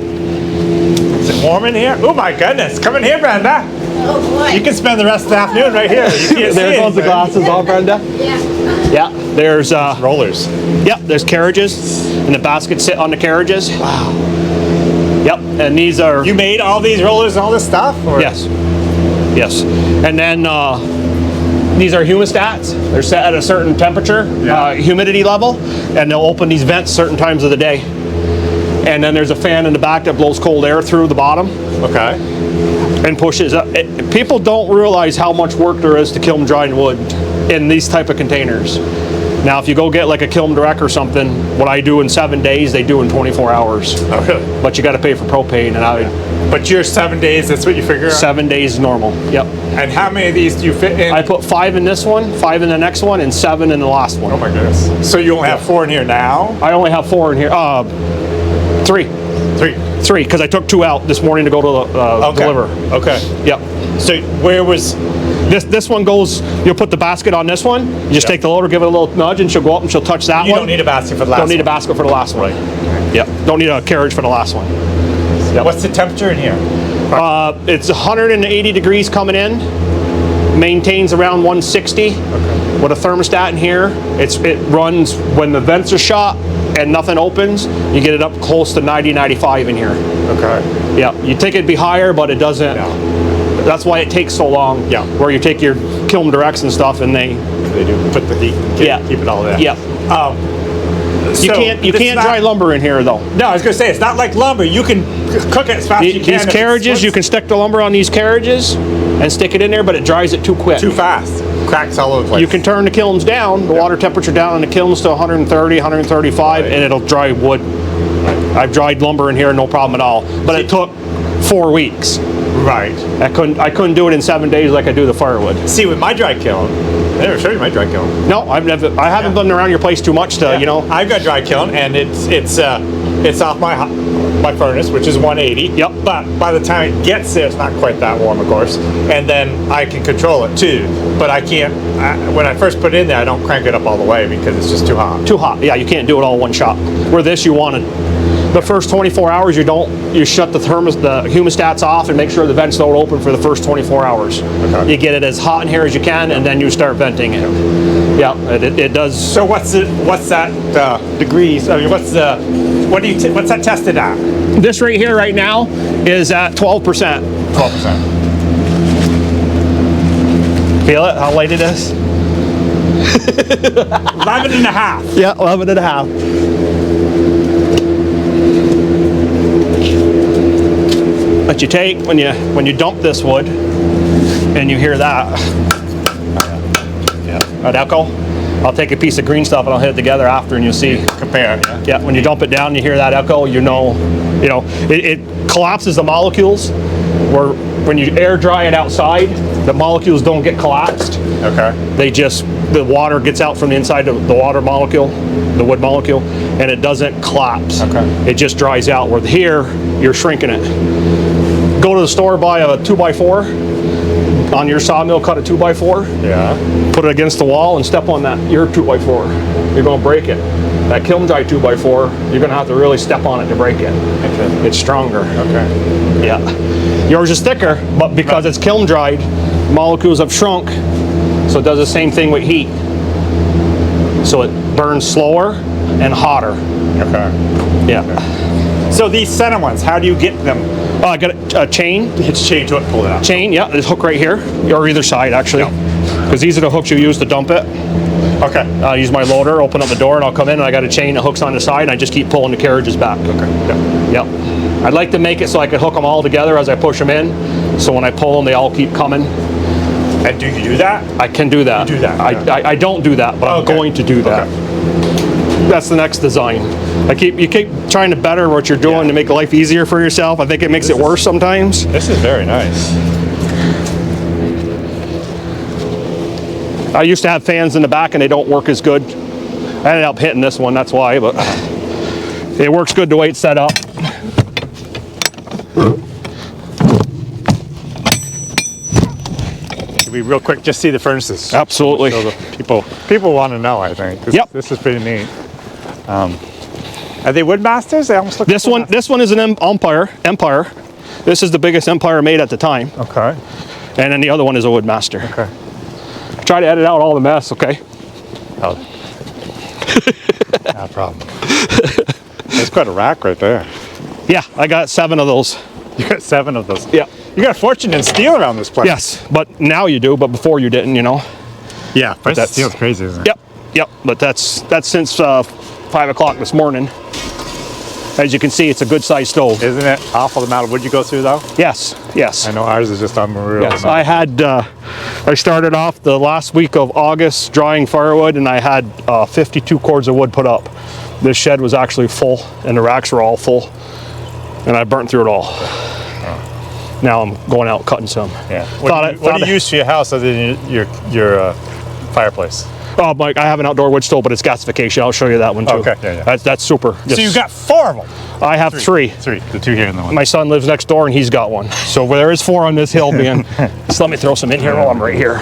Is it warm in here? Oh my goodness! Come in here, Brenda. Oh boy. You can spend the rest of the afternoon right here. You can't There see goes the anything. glasses off, Brenda. Yeah. Yeah. There's Rollers. there's carriages, and the baskets sit on the carriages. Wow. Yep, and these are... You made all these rollers and all this stuff? Or? Yes. Yes. And then these are humidistats. They're set at a certain temperature, humidity level, and they'll open these vents certain times of the day. And then there's a fan in the back that blows cold air through the bottom. Okay. And pushes up. People don't realize how much work there is to kiln drying wood in these type of containers. Now, if you go get like a Kiln Direct or something, what I do in 7 days, they do in 24 hours. Okay. But you got to pay for propane, and But your 7 days, that's what you figure out? 7 days is normal. Yep. And how many of these do you fit in? I put 5 in this one, 5 in the next one, and 7 in the last one. Oh my goodness. So you only have 4 in here now? I only have 4 in here. 3. 3, because I took 2 out this morning to go to deliver. Okay. Yep. So where was... This one goes, you'll put the basket on this one, you just take the loader, give it a little nudge, and she'll go up and she'll touch that one. You don't need a basket for the last one? Don't need a basket for the last one. Right. Yep. Don't need a carriage for the last one. Yep. What's the temperature in here? It's 180 degrees coming in, maintains around 160. Okay. With a thermostat in here, it runs when the vents are shut and nothing opens, you get it up close to 90, 95 in here. Okay. Yeah, you think it'd be higher, but it doesn't. No. That's why it takes so long. Yeah. Where you take your Kiln Directs and stuff, and they do put the heat. Keep it all there. Yeah. You can't dry lumber in here though. No, I was gonna say it's not like lumber. You can cook it as fast as you can. These carriages, you can stick the lumber on these carriages and stick it in there, but it dries it too quick. Too fast. Cracks all over the place. You can turn the kilns down, the water temperature down on the kilns to 130, 135, and it'll dry wood. I've dried lumber in here, no problem at all. But it took 4 weeks. Right. I couldn't do it in 7 days like I do the firewood. See, with my dry kiln, I never showed you my dry kiln. No, I haven't been around your place too much to, you know. I've got dry kiln, and it's off my furnace, which is 180. Yep. But by the time it gets there, it's not quite that warm, of course. And then I can control it too. But I can't. When I first put it in there, I don't crank it up all the way because it's just too hot. Too hot. Yeah, you can't do it all in one shot. Where this, you want to. The first 24 hours, you shut the humidistats off and make sure the vents don't open for the first 24 hours. Okay. You get it as hot in here as you can, and then you start venting it. Yeah, it does. So what's that degrees? I mean, what's that tested at? This right here, right now, is at 12%. 12%. Feel it? How light it is? 11 and a half. Yeah, 11 and a half. But you take, when you dump this wood, and you hear that, that echo, I'll take a piece of green stuff and I'll hit it together after, and you'll see. Compare. Yeah, when you dump it down, you hear that echo, you know, it collapses the molecules, where when you air dry it outside, the molecules don't get collapsed. Okay. The water gets out from the inside of the water molecule, the wood molecule, and it doesn't collapse. Okay. It just dries out, where here, you're shrinking it. Go to the store, buy a 2x4, on your sawmill, cut a 2x4, put it against the wall and step on your 2x4. You're gonna break it. That kiln dry 2x4, you're gonna have to really step on it to break it. Okay. It's stronger. Okay. Yeah. Yours is thicker, but because it's kiln dried, molecules have shrunk, so it does the same thing with heat. So it burns slower and hotter. Okay. Yeah. Okay. So these center ones, how do you get them? I got a chain. It's chain to it, pull it out. Chain, yeah, there's a hook right here, or either side actually. Because these are the hooks you use to dump it. Okay. I use my loader, open up the door, and I'll come in, and I got a chain that hooks on the side, and I just keep pulling the carriages back. Okay. Yep. I'd like to make it so I could hook them all together as I push them in, so when I pull them, they all keep coming. And do you do that? I can do that. You do that. I don't do that, but I'm going to do that. Okay. That's the next design. You keep trying to better what you're doing to make life easier for yourself. I think it makes it worse sometimes. This is very nice. I used to have fans in the back and they don't work as good. I ended up hitting this one, that's why, but it works good the way it's set up. Can we real quick just see the furnaces? Absolutely. So the people want to know, I think. This is pretty neat. Are they Woodmasters? They almost look this like one is an Empire. This is the biggest Empire made at the time. Okay. And then the other one is a Woodmaster. Okay. Try to edit out all the mess, okay? Oh. No problem. There's quite a rack right there. Yeah, I got 7 of those. You got 7 of those. Yeah. You got a fortune in steel around this place. Yes, but now you do, but before you didn't, you know. Yeah, price of that's- steel's crazy, isn't it? Yep, yep. But that's since 5 o'clock this morning. As you can see, it's a good sized stove. Isn't it awful the amount of wood you go through though? Yes, yes. I know ours is just unreal. Yes, I had, I started off the last week of August drying firewood, and I had 52 cords of wood put up. This shed was actually full, and the racks were all full, and I burnt through it all. Now I'm going out cutting some. Yeah. What do you use for your house other than your fireplace? Oh, Mike, I have an outdoor wood stove, but it's gasification. I'll show you that one too. Okay, yeah. That's super. So you got 4 of them? I have 3. 3, the 2 here and the one. My son lives next door, and he's got one. So there is 4 on this hill being. Just let me throw some in here while I'm right here.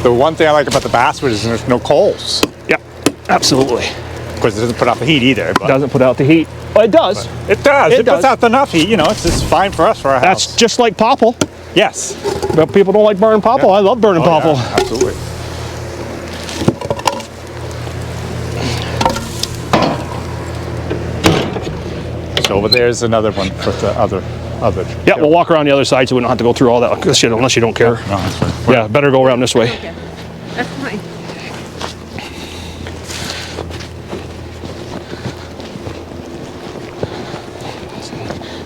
The one thing I like about the basswood is there's no coals. Yep, absolutely. Of course, it doesn't put out the heat either. But Doesn't put out the heat. Well, it does. it does. It It puts does. out enough heat. You know, it's fine for us for our house. That's just like popple. Yes. But people don't like burning popple. Yeah. I love burning popple. Yeah, absolutely. So over there's another one with the other. Yeah, we'll walk around the other side so we don't have to go through all that shit unless you don't care. No, that's fine. Yeah, better go around this way. Okay. That's fine.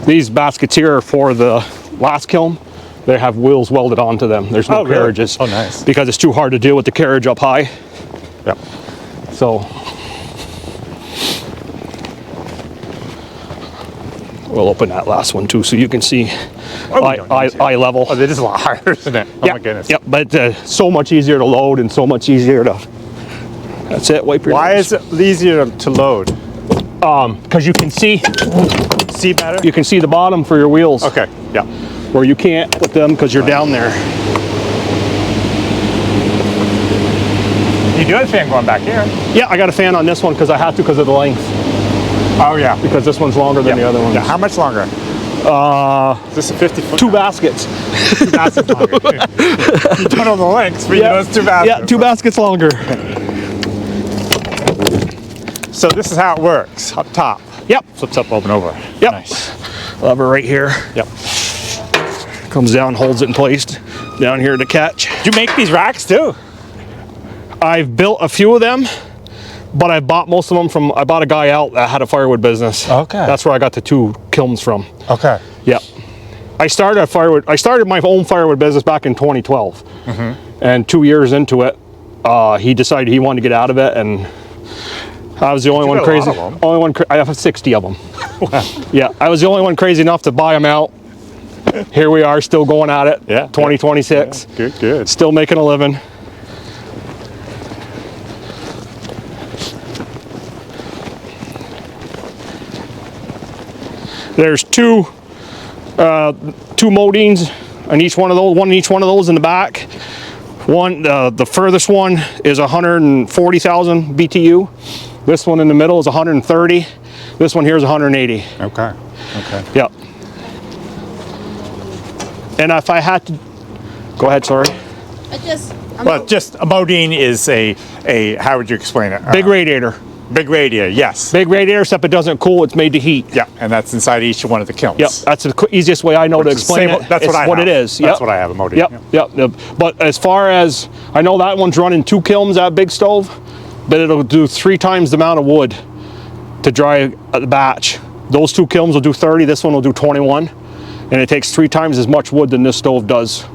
These baskets here are for the last kiln. They have wheels welded onto them. There's no Oh, really? carriages. Oh, nice. Because it's too hard to deal with the carriage up high. Yeah. So we'll open that last one too so you can see Oh, we don't need to. eye level. Oh, this is a lot higher, isn't it? Oh Yeah, my goodness. Yep, but so much easier to load and so much easier to. That's it. Wipe your. Why nose. is it easier to load? Because you can see better? you can see the bottom for your wheels. Okay. Yeah. Where you can't with them because you're down there. You do have a fan going back here. Yeah, I got a fan on this one because I have to because of the length. Oh yeah. Because this one's longer than the other one. Yeah. How much longer? Is this a 50-foot? 2 baskets. 2 baskets longer. You don't know the lengths, but you know it's 2 baskets. Yeah, 2 baskets longer. So this is how it works. Up top. Yep. Flips up, open over. Yep. Nice. Lever right here. Yep. Comes down, holds it in place. Down here to catch. Do you make these racks too? I've built a few of them, but I bought most of them from. I bought a guy out that had a firewood business. Okay. That's where I got the 2 kilns from. Okay. Yep. I started my own firewood business back in 2012, and 2 years into it, he decided he wanted to get out of it, and I was the only one got a lot crazy. of them. Only one. I have 60 of them. Yeah, I was the only one crazy enough to buy them out. Here we are, still going at it. Yeah. 2026. Yeah. Good. Good. Still making a living. There's two modines on each one of those. One in each one of those in the back. One, the furthest one is 140,000 BTU. This one in the middle is 130. This one here is 180. Okay. Okay. Yep. And if I had to, go ahead. Sorry. Well, just a modine is a how would you explain it? Big radiator. Big radiator. Yes. Big radiator, except it doesn't cool. It's made to heat. Yeah, and that's inside each one of the kilns. Yep. That's the easiest way I know to explain it. That's It's what it is. That's Yep. what I have a modine. Yep. But as far as I know, that one's running 2 kilns, that big stove, but it'll do 3 times the amount of wood to dry a batch. Those 2 kilns will do 30. This one will do 21, and it takes 3 times as much wood than this stove does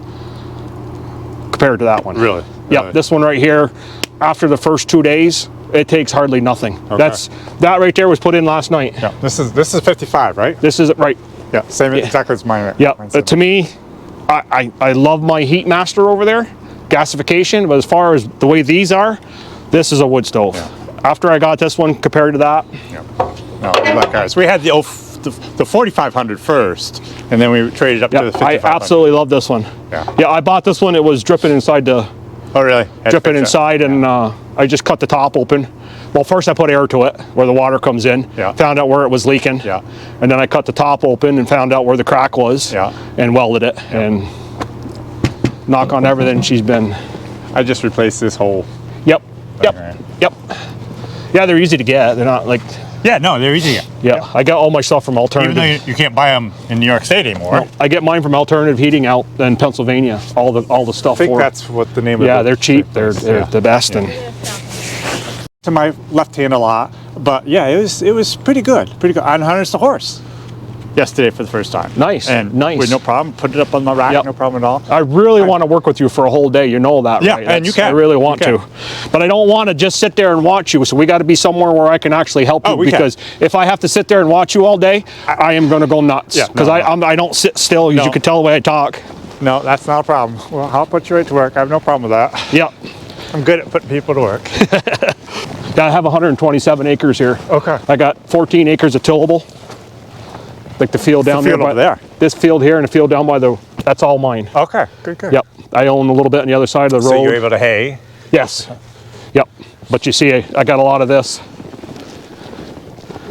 compared to that one. Really? Yep. Really? This one right here, after the first 2 days, it takes hardly nothing. That right there was put in last night. Yeah. This is 55, right? This is right. Yeah. Same exactly as mine. Yeah, Mine's similar. to me, I love my heat master over there, gasification, but as far as the way these are, this is a wood stove. Yeah. After I got this one compared to that, Yeah. No, we like ours. We had the 4500 first, and then we traded up to the I 5500. absolutely love this one. Yeah. I bought this one, it was dripping inside the, Oh, really? dripping inside, and I just cut the top open. Well, first I put air to it, where the water comes in, Yeah. found out where it was leaking, Yeah. and then I cut the top open and found out where the crack was, Yeah. and welded it, and knock on everything, she's been, I just replaced this whole. yep. Yep. Yep. Yeah, they're easy to get. They're not like. Yeah, no, they're easy. Yeah, I got all my stuff from Alternative. Even though you can't buy them in New York State anymore. No, I get mine from Alternative Heating out in Pennsylvania. All the stuff. I think that's what the name of it is. Yeah, they're cheap. They're the best. And to my left hand a lot, but yeah, it was pretty good. Pretty good. I harnessed a horse yesterday for the first time. Nice. And nice. with no problem, put it up on my rack, Yep. no problem at all. I really want to work with you for a whole day. You know that, Yeah, right? and you can. I really want You to, but I don't want to just sit there and watch you. So we got to be somewhere where I can actually help you. we can. Because if I have to sit there and watch you all day, I am going to go nuts. Yeah, Because I don't sit still. As No. you can tell the way I talk. No, that's not a problem. Well, I'll put you right to work. I have no problem with that. Yep. I'm good at putting people to work. Yeah, I have 127 acres here. Okay. I got 14 acres of tillable. Like the field down field there. over there? This field here and the field down by that's all mine. Okay, good, good. Yep. I own a little bit on the other side of the So road. you're able to hay? Yes. Yep. But you see, I got a lot of this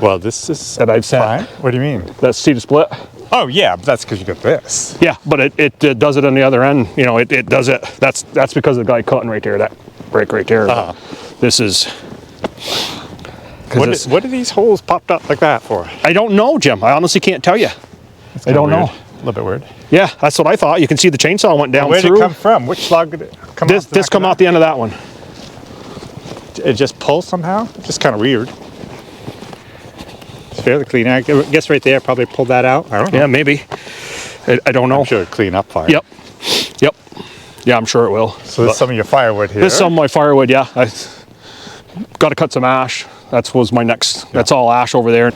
Well, this is that I've sent. fine. What do you mean? That's see the split. Oh yeah, but that's because you got this. Yeah, but it does it on the other end. You know, it does it. That's because of the guy cutting right there. That break right there. Uh-huh. This is. What are these holes popped up like that for? I don't know, Jim. I honestly can't tell you. I don't know. A little bit weird. Yeah, that's what I thought. You can see the chainsaw went down Where did through. it come from? Which log did it come This come out the end of that one. It just pulls somehow? It's just kind of weird. It's fairly clean. I guess right there probably pulled that out. I don't know. Yeah, maybe. I don't know. I'm sure it'll clean up fine. Yep. Yep. Yeah, I'm sure it will. So there's some of your firewood here. This is some of my firewood. Yeah, I got to cut some ash. That was my next. That's all ash over there.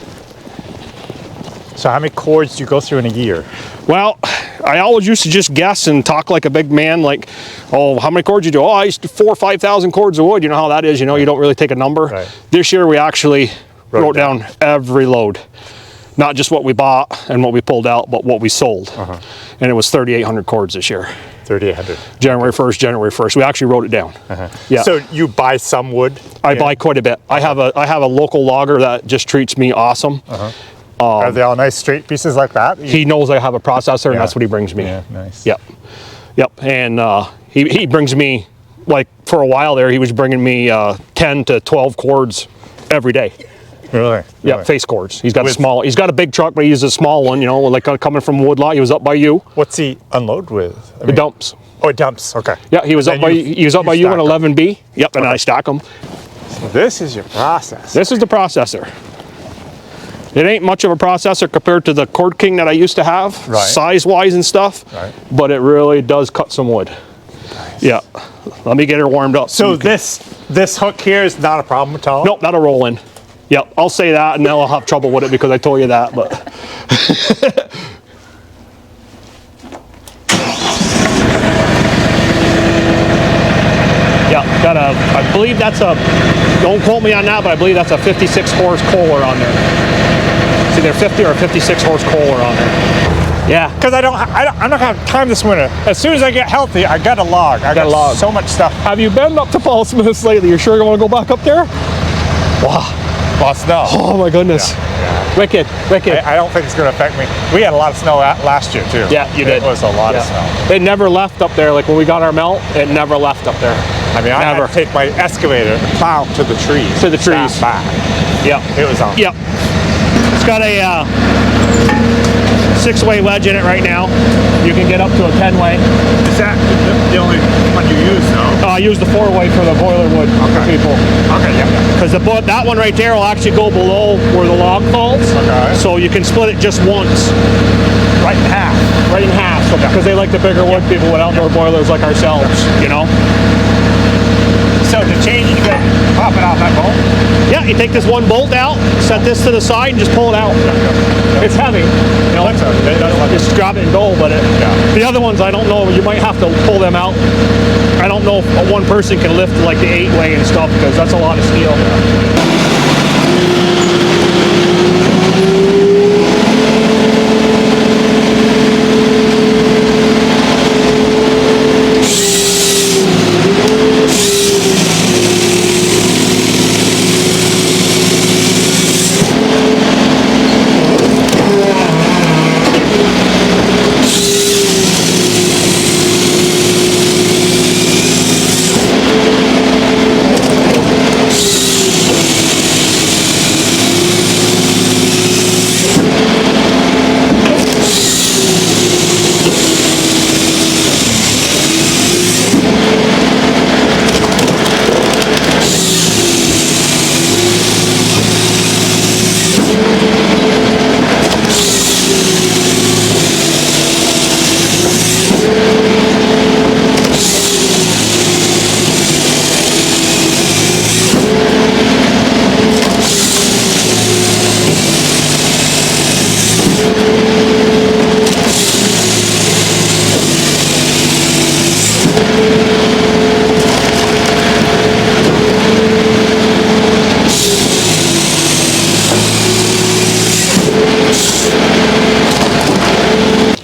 So how many cords do you go through in a year? Well, I always used to just guess and talk like a big man, like, oh, how many cords you do? Oh, I used to 4,000 or 5,000 cords of wood. You know how that is. You know, you don't really take a number. Right. This year we actually wrote down every load, not just what we bought and what we pulled out, but what we sold. And it was 3,800 cords this year. 3,800. January 1st. We actually wrote it down. Yeah. So you buy some wood? I buy quite a bit. I have a local logger that just treats me awesome. Are they all nice straight pieces like that? He knows I have a processor, and Yeah. that's what he brings me. Yeah, nice. Yep. Yep. And he brings me, like, for a while there, he was bringing me 10 to 12 cords every day. Really? Yeah, Really? face cords. He's got he's got a big truck, but he uses a small one, you know, like coming from Woodlot. He was up by you. What's he unload with? The dumps. Oh, it dumps. Okay. Yeah, he was up by you on 11B. Yep, and I stack them. So this is your process. This is the processor. It ain't much of a processor compared to the Cord King that I used to have, Right. size-wise and stuff. Right. But it really does cut some wood. Nice. Yeah. Let me get her warmed up. So you can- this hook here is not a problem at all? Nope, that'll roll in. Yep, I'll say that, and then I'll have trouble with it because I told you that. But yeah, I believe that's a. Don't quote me on that, but I believe that's a 56 horse Kohler on there. It's either 50 or a 56 horse Kohler on there. Yeah. Because I don't have time this winter. As soon as I get healthy, I got a log. I got a log. so much stuff. Have you been up to Paul Smith's lately? You sure you want to go back up there? Wow. Well, snow. Oh my goodness. Yeah. Wicked. I don't think it's going to affect me. We had a lot of snow last year too. Yeah, you did. It was a lot of snow. It never left up there. Like when we got our melt, it never left up there. I mean, I had to take my excavator and plow to the trees. To the trees. Back. Yep. It was on. Yep. It's got a 6-way wedge in it right now. You can get up to a 10-way. Is that the only one you use though? I use the 4-way for the boiler wood for people. Okay, yeah. Because that one right there will actually go below where the log falls. Okay. So you can split it just once. Right in half. Right in half. Because they like the bigger wood people with outdoor boilers like ourselves, you know? So to change it, you gotta pop it out that bolt? Yeah, you take this one bolt out, set this to the side, and just pull it out. It's heavy. You know, just grab it and go, but the other ones, I don't know, you might have to pull them out. I don't know if one person can lift like the 8-way and stuff, because that's a lot of steel.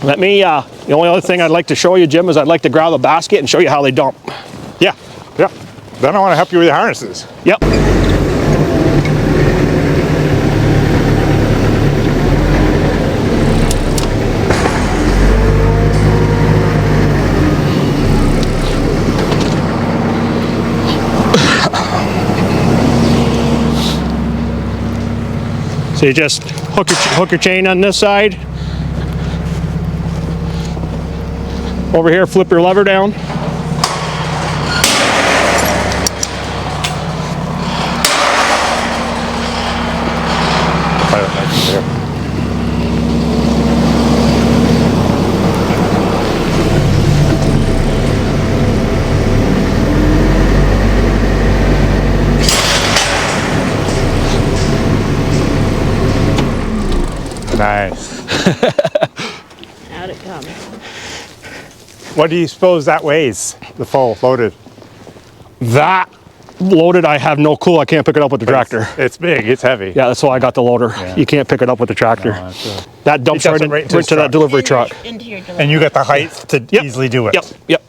Let me, the only other thing I'd like to show you, Jim, is I'd like to grab a basket and show you how they dump. Yeah, yeah. Then I want to help you with the harnesses. Yep. So you just hook your chain on this side. Over here, flip your lever down. Nice. Out it comes. What do you suppose that weighs, the full loaded? That loaded, I have no clue. I can't pick it up with the tractor. It's big, it's heavy. Yeah, that's why I got the loader. Yeah. You can't pick it up with the tractor. No, that's That dumps It right, dumps it right into his into that truck. delivery truck. Into your delivery. And you got the height to Yep. easily do it. Yep, yep.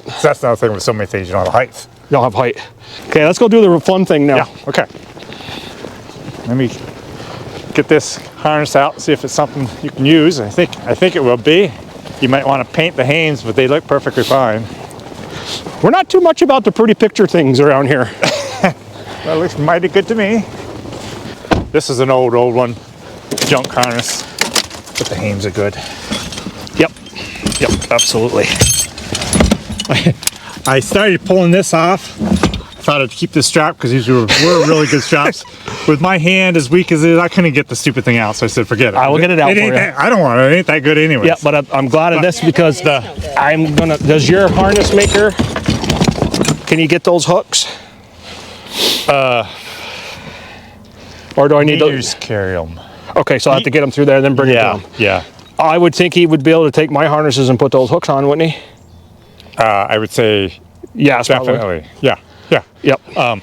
So that's another thing with so many things, you don't have height. You don't have height. Okay, let's go do the fun thing now. Yeah, okay. Let me get this harness out, see if it's something you can use. I think it will be. You might want to paint the hames, but they look perfectly fine. We're not too much about the pretty picture things around here. That looks mighty good to me. This is an old one, junk harness, but the hames are good. Yep, yep, absolutely. I started pulling this off. Thought I'd keep this strap because these were really good straps. With my hand as weak as it is, I couldn't get the stupid thing out, so I said, forget it. I will get it out for you. I don't want it. It ain't that good anyway. Yeah, but I'm glad of this because does your harness maker, can you get those hooks? Or do I need those? Carry them. Okay, so I have to get them through there and then bring it down. Yeah. I would think he would be able to take my harnesses and put those hooks on, wouldn't he? I would say Yes, probably. definitely. Yeah. Yeah. Yep.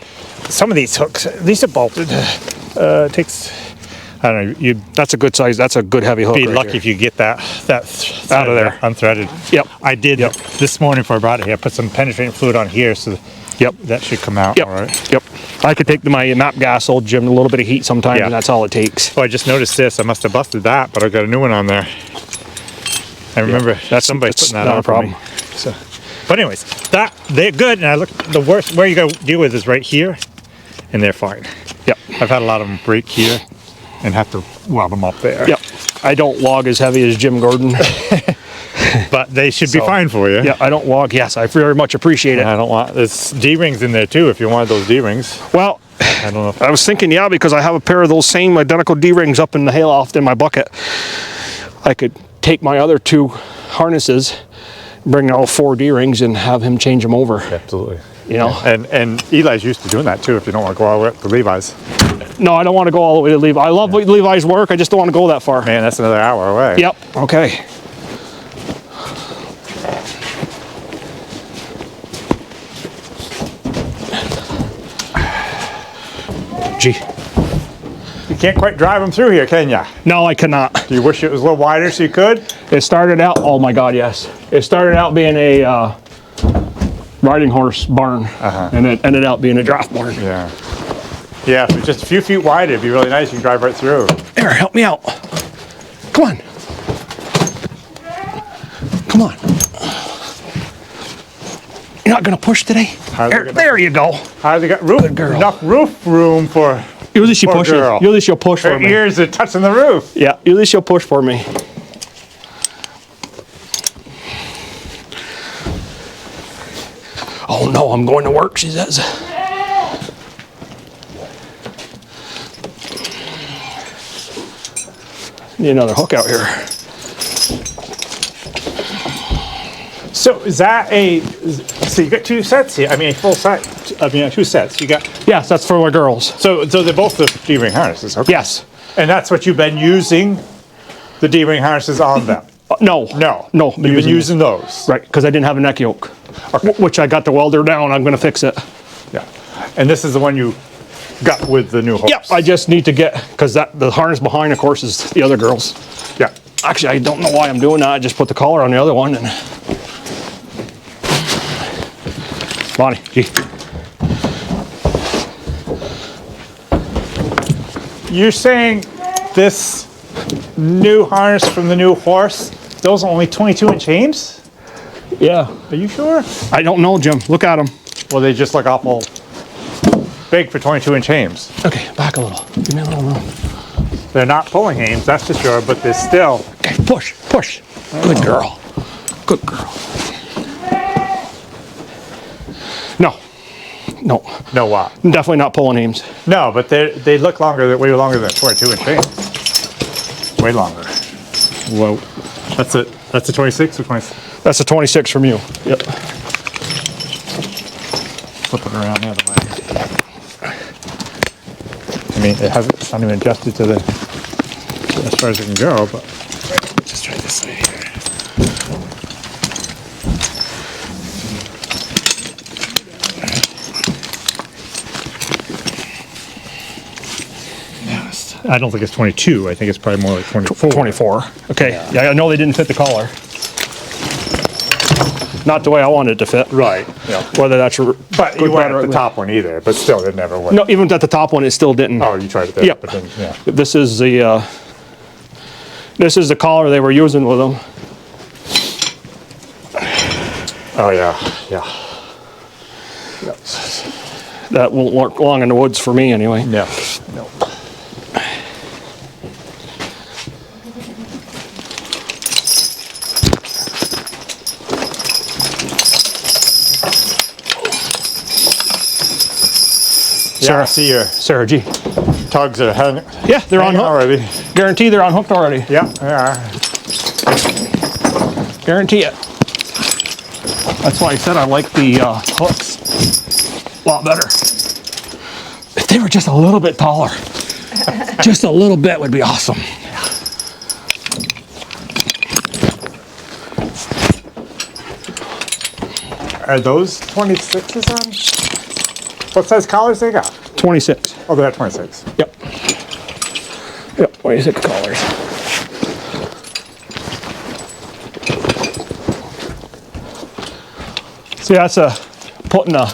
Some of these hooks, these are bolted. It takes, I don't know, you'd That's a good size. That's a good heavy hook. be right lucky there. if you get that Out of there. unthreaded. Yep. I did Yep. this morning before I brought it here. I put some penetrating fluid on here, so Yep. that should come out Yep. all right. Yep. I could take my map gas, old Jim, a little bit of heat sometimes, Yeah. and that's all it takes. Oh, I just noticed this. I must have busted that, but I've got a new one on there. I remember somebody putting that not on a for problem. me. So, but anyways, they're good. And I look, the worst where you got to deal with is right here, and they're fine. Yep. I've had a lot of them break here, and have to weld them up there. Yep. I don't log as heavy as Jim Gordon. But they should be So, fine for you. Yeah, I don't log. Yes, I very much appreciate it. I don't want there's D-rings in there too. If you wanted those D-rings, Well, I don't know. If, I was thinking, yeah, because I have a pair of those same identical D-rings up in the hayloft in my bucket. I could take my other two harnesses, bring all 4 D-rings, and have him change them over. absolutely. You know? And Eli's used to doing that too. If you don't want to go all the way up to Levi's, No, I don't want to go all the way to Levi. I love Levi's work. I just don't want to go that far. man, that's another hour away. Yep. Okay. Gee. You can't quite drive them through here, can ya? No, I cannot. Do you wish it was a little wider so you could? It started out, oh my God, yes. It started out being a riding horse barn, and it ended up being a draft barn. Yeah. Yeah, if it's just a few feet wider, it'd be really nice. You can drive right through. Here, help me out. Come on. Come on. You're not gonna push today? There you go. How they got roof? girl. Enough roof room for You at least you Poor push girl. it. You at least you'll push her for me. ears are touching the roof. Yeah, at least you'll push for me. Oh no, I'm going to work, she says. Need another hook out here. So is that so you got 2 sets here? I mean, a full set. I mean, 2 sets. You got. Yes, that's for my girls. So they're both the D-ring harnesses. Okay. Yes. And that's what you've been using, the D-ring harnesses on them. No. No. No. You've been using those. Right, because I didn't have a neck yoke. Okay. Which I got the welder down. I'm going to fix it. Yeah. And this is the one you got with the new hooks. Yep. I just need to get, because the harness behind, of course, is the other girls. Yeah. Actually, I don't know why I'm doing that. I just put the collar on the other one and... Bonnie, gee. You're saying this new harness from the new horse, those are only 22-inch hames? Yeah. Are you sure? I don't know, Jim. Look at them. Well, they just look awful big for 22-inch hames. Okay, back a little. Give me a little room. They're not pulling hames, that's for sure, but they're still... Okay, push, push. Good girl. Good girl. No. No. No what? Definitely not pulling aims. No, but they look longer, way longer than 22-inch hames. Way longer. Whoa. That's a 26 or 26? That's a 26 from you. Yep. Flip it around the other way. I mean, it's not even adjusted to the, as far as it can go, but just try this side here. I don't think it's 22. I think it's probably more like 24. 24. Okay. Yeah, I know they didn't fit the collar. Not the way I wanted it to fit. Right. Yeah. Whether that's But good, you weren't bad, or at the ugly. top one either. But still, it never worked. No, even at the top one, it still didn't. Oh, you tried it there. Yep. But then, yeah. This is the collar they were using with them. Oh yeah. Yeah. That won't work long in the woods for me anyway. No. No. Yeah, I see your Sarah G. tugs are hanging. Yeah, they're on hook. already. Guarantee they're on hooked already. Yeah, they are. Guarantee it. That's why I said I like the hooks a lot better. If they were just a little bit taller, just a little bit would be awesome. Are those 26s on? What size collars they got? 26. Oh, they're 26. Yep. Yep, 26 collars. See, that's putting the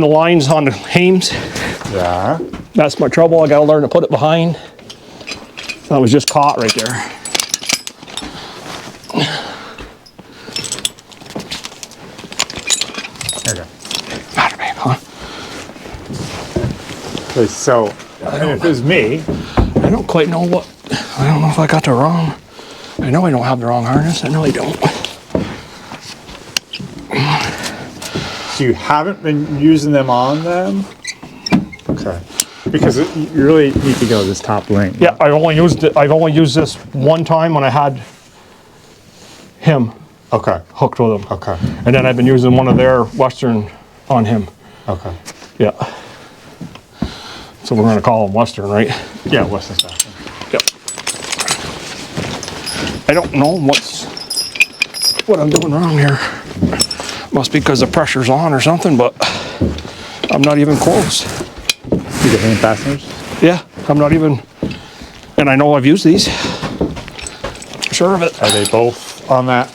lines on the hames. Yeah. That's my trouble. I gotta learn to put it behind. That was just caught right there. There you go. Matter, babe, huh? Okay, so, I mean, if it was me, I don't quite know what. I don't know if I got the wrong. I know I don't have the wrong harness. I know I don't. so you haven't been using them on them? Okay. Because you really need to go this top link. Yeah, I've only used it. I've only used this one time when I had him Okay. hooked with him. Okay. And then I've been using one of their Western on him. Okay. Yeah. So we're gonna call him Western, right? Yeah, Western stuff. Yep. I don't know what I'm doing wrong here. Must be because the pressure's on or something, but I'm not even close. See the hand fasteners? Yeah, I'm not even, and I know I've used these. Sure of it. Are they both on that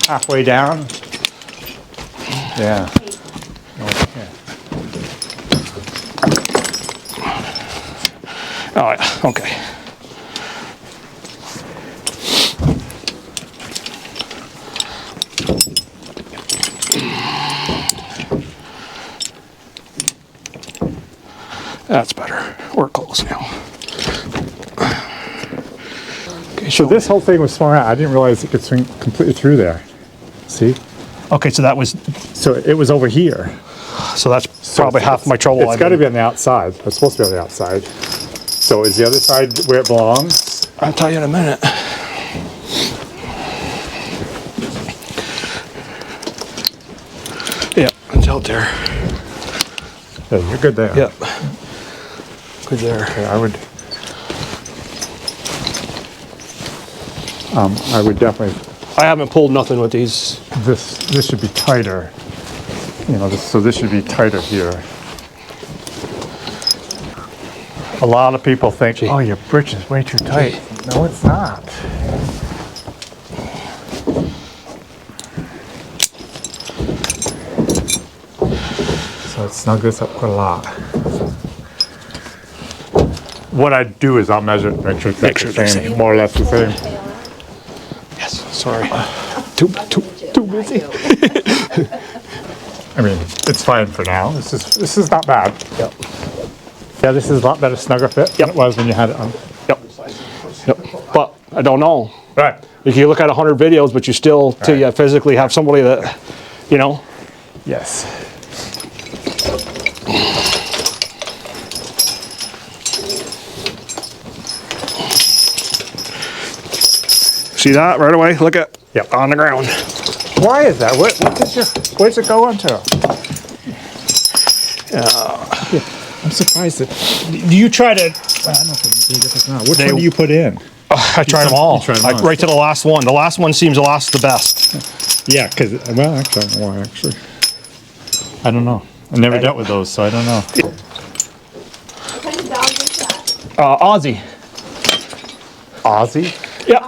halfway down? Yeah. Okay. Oh yeah, okay. That's better. We're close now. Okay, So this whole thing was swung out. I didn't realize it could swing completely through there. See? okay, so that was, So it was over here. so that's probably half my trouble. It's got to be on the outside. It's supposed to be on the outside. So is the other side where it belongs? I'll tell you in a minute. Yep, it's out there. Yeah, you're good there. Yep. Good there. Okay, I would definitely. I haven't pulled nothing with these. This should be tighter. You know, so this should be tighter here. A lot of people think, oh, your britch is way too tight. No, it's not. So it snuggles up quite a lot. What I do is I'll measure it, make sure it's the same, more or less the same. Yes, sorry. Too busy. I mean, it's fine for now. This is not bad. Yep. Yeah, this is a lot better snugger fit than it was when you had it on. Yep. Yep. But I don't know. Right. If you look at 100 videos, but you still, till you physically have somebody that, you know. Yes. See that right away? Look at on the ground. Why is that? Where's it go onto? I'm surprised that. Do you try to? I don't know if it's any difference now. Which one do you put in? I tried them all. Tried them all. Right to the last one. The last one seems to last the best. Yeah, because well, actually, I don't know why. Actually, I don't know. I never dealt with those, so I don't know. What kind of dog is that? Aussie. Aussie? Yep.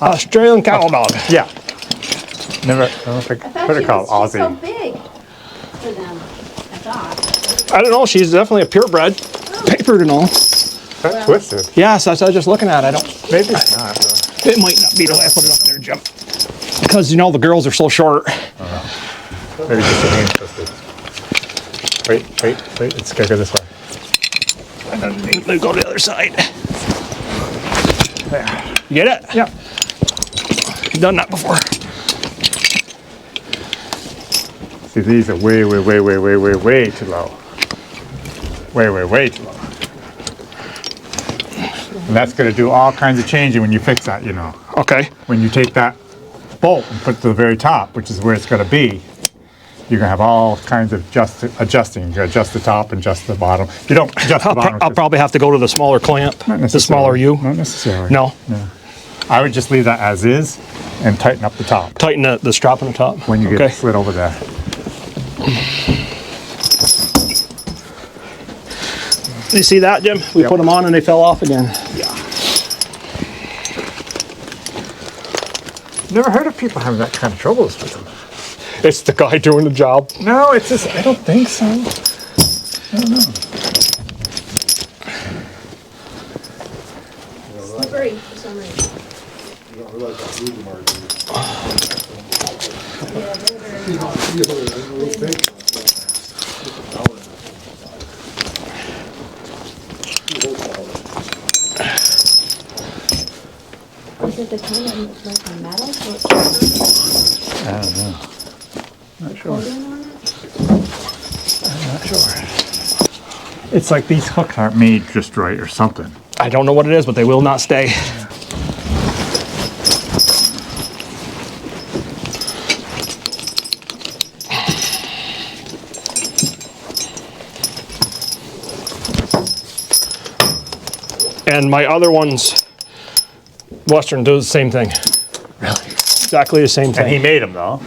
Australian cattle dog. Yeah. Never. I don't think I thought what she it called was just so Aussie. big for them. I thought. I don't know. She's definitely a purebred. Papered and all. That's twisted. Yes, that's what I was just looking at. I don't. Maybe it's not. Though. It might not be the way I put it up there, Jim. Because you know the girls are so short. Maybe just a hand twisted. Wait. It's gotta go this way. Let's go to the other side. There. You get it? Yeah. You've done that before. See, these are way too low. Way too low. And that's going to do all kinds of changing when you fix that, you know. Okay. When you take that bolt and put it to the very top, which is where it's going to be, you're going to have all kinds of adjusting. You adjust the top and adjust the bottom. You don't adjust the bottom. I'll probably have to go to the smaller clamp. The smaller U. Not necessarily. No. I would just leave that as is and tighten up the top Tighten the strap on the top. when you get it slid over there. You see that, Jim? We put them on and they fell off again. Yeah. Never heard of people having that kind of troubles with them. It's the guy doing the job. No, it's just, I don't think so. I don't know. Slippery for some reason. Is it the kind of like a metal? So it's I don't know. Not sure. coating on it? I'm not sure. It's like these hooks aren't made just right or something. I don't know what it is, but they will not stay. And my other ones, Western, do the same thing. Really? Exactly the same And he thing. made them though.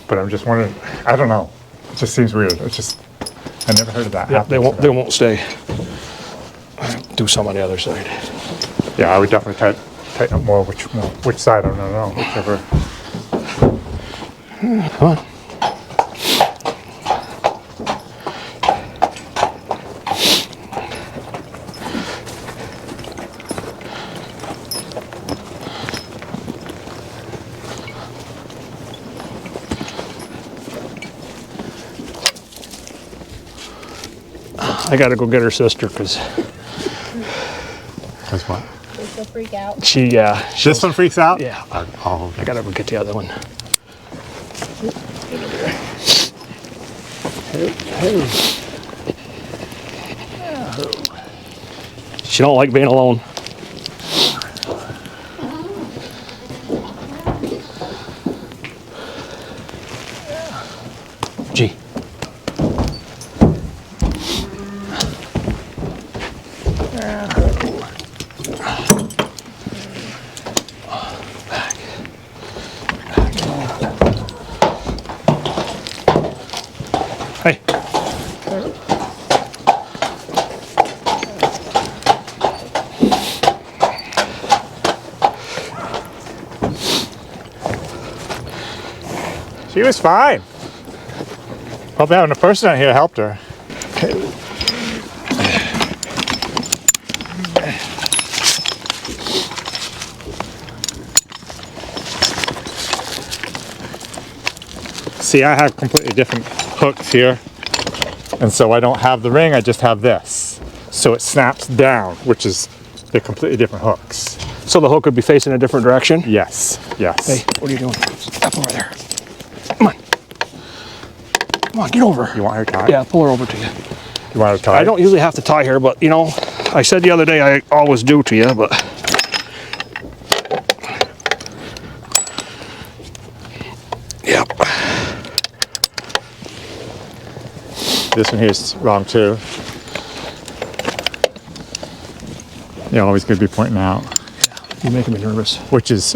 But I'm just wondering, I don't know. It just seems weird. It's just, I never heard of that. Yeah, happening. they won't stay. Do some on the other side. Yeah, I would definitely tighten up more. Which side? I don't know. Whichever. Come on. I gotta go get her sister because That's what? She'll freak out. This one freaks out? Yeah. Oh, I gotta go get the other one. She don't like being alone. Gee. Hey. She was fine. Probably having a person out here helped her. See, I have completely different hooks here. And so I don't have the ring, I just have this. So it snaps down, which is they're completely different hooks. So the hook would be facing a different direction? Yes, yes. Hey, what are you doing? Step over there. Come on. Come on, get over. You want her tied? Yeah, pull her over to you. You want her tied? I don't usually have to tie her, but you know, I said the other day I always do to you, but. Yep. This one here is wrong too. You're always going to be pointing out. You're making me nervous. Which is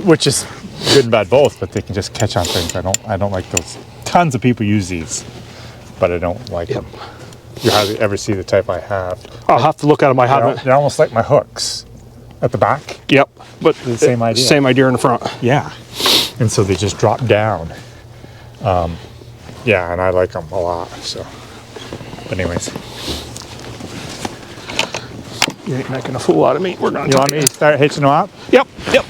good and bad both, but they can just catch on things. I don't like those. Tons of people use these, but I don't like them. You hardly ever see the type I have. I'll have to look at them. I haven't. They're almost like my hooks at the back. Yep, but the same idea. Same idea in the front. Yeah, and so they just drop down. Yeah, and I like them a lot. So, but anyways, You ain't making a fool out of me. We're gonna. you want me to start hitching them up? Yep. Yep.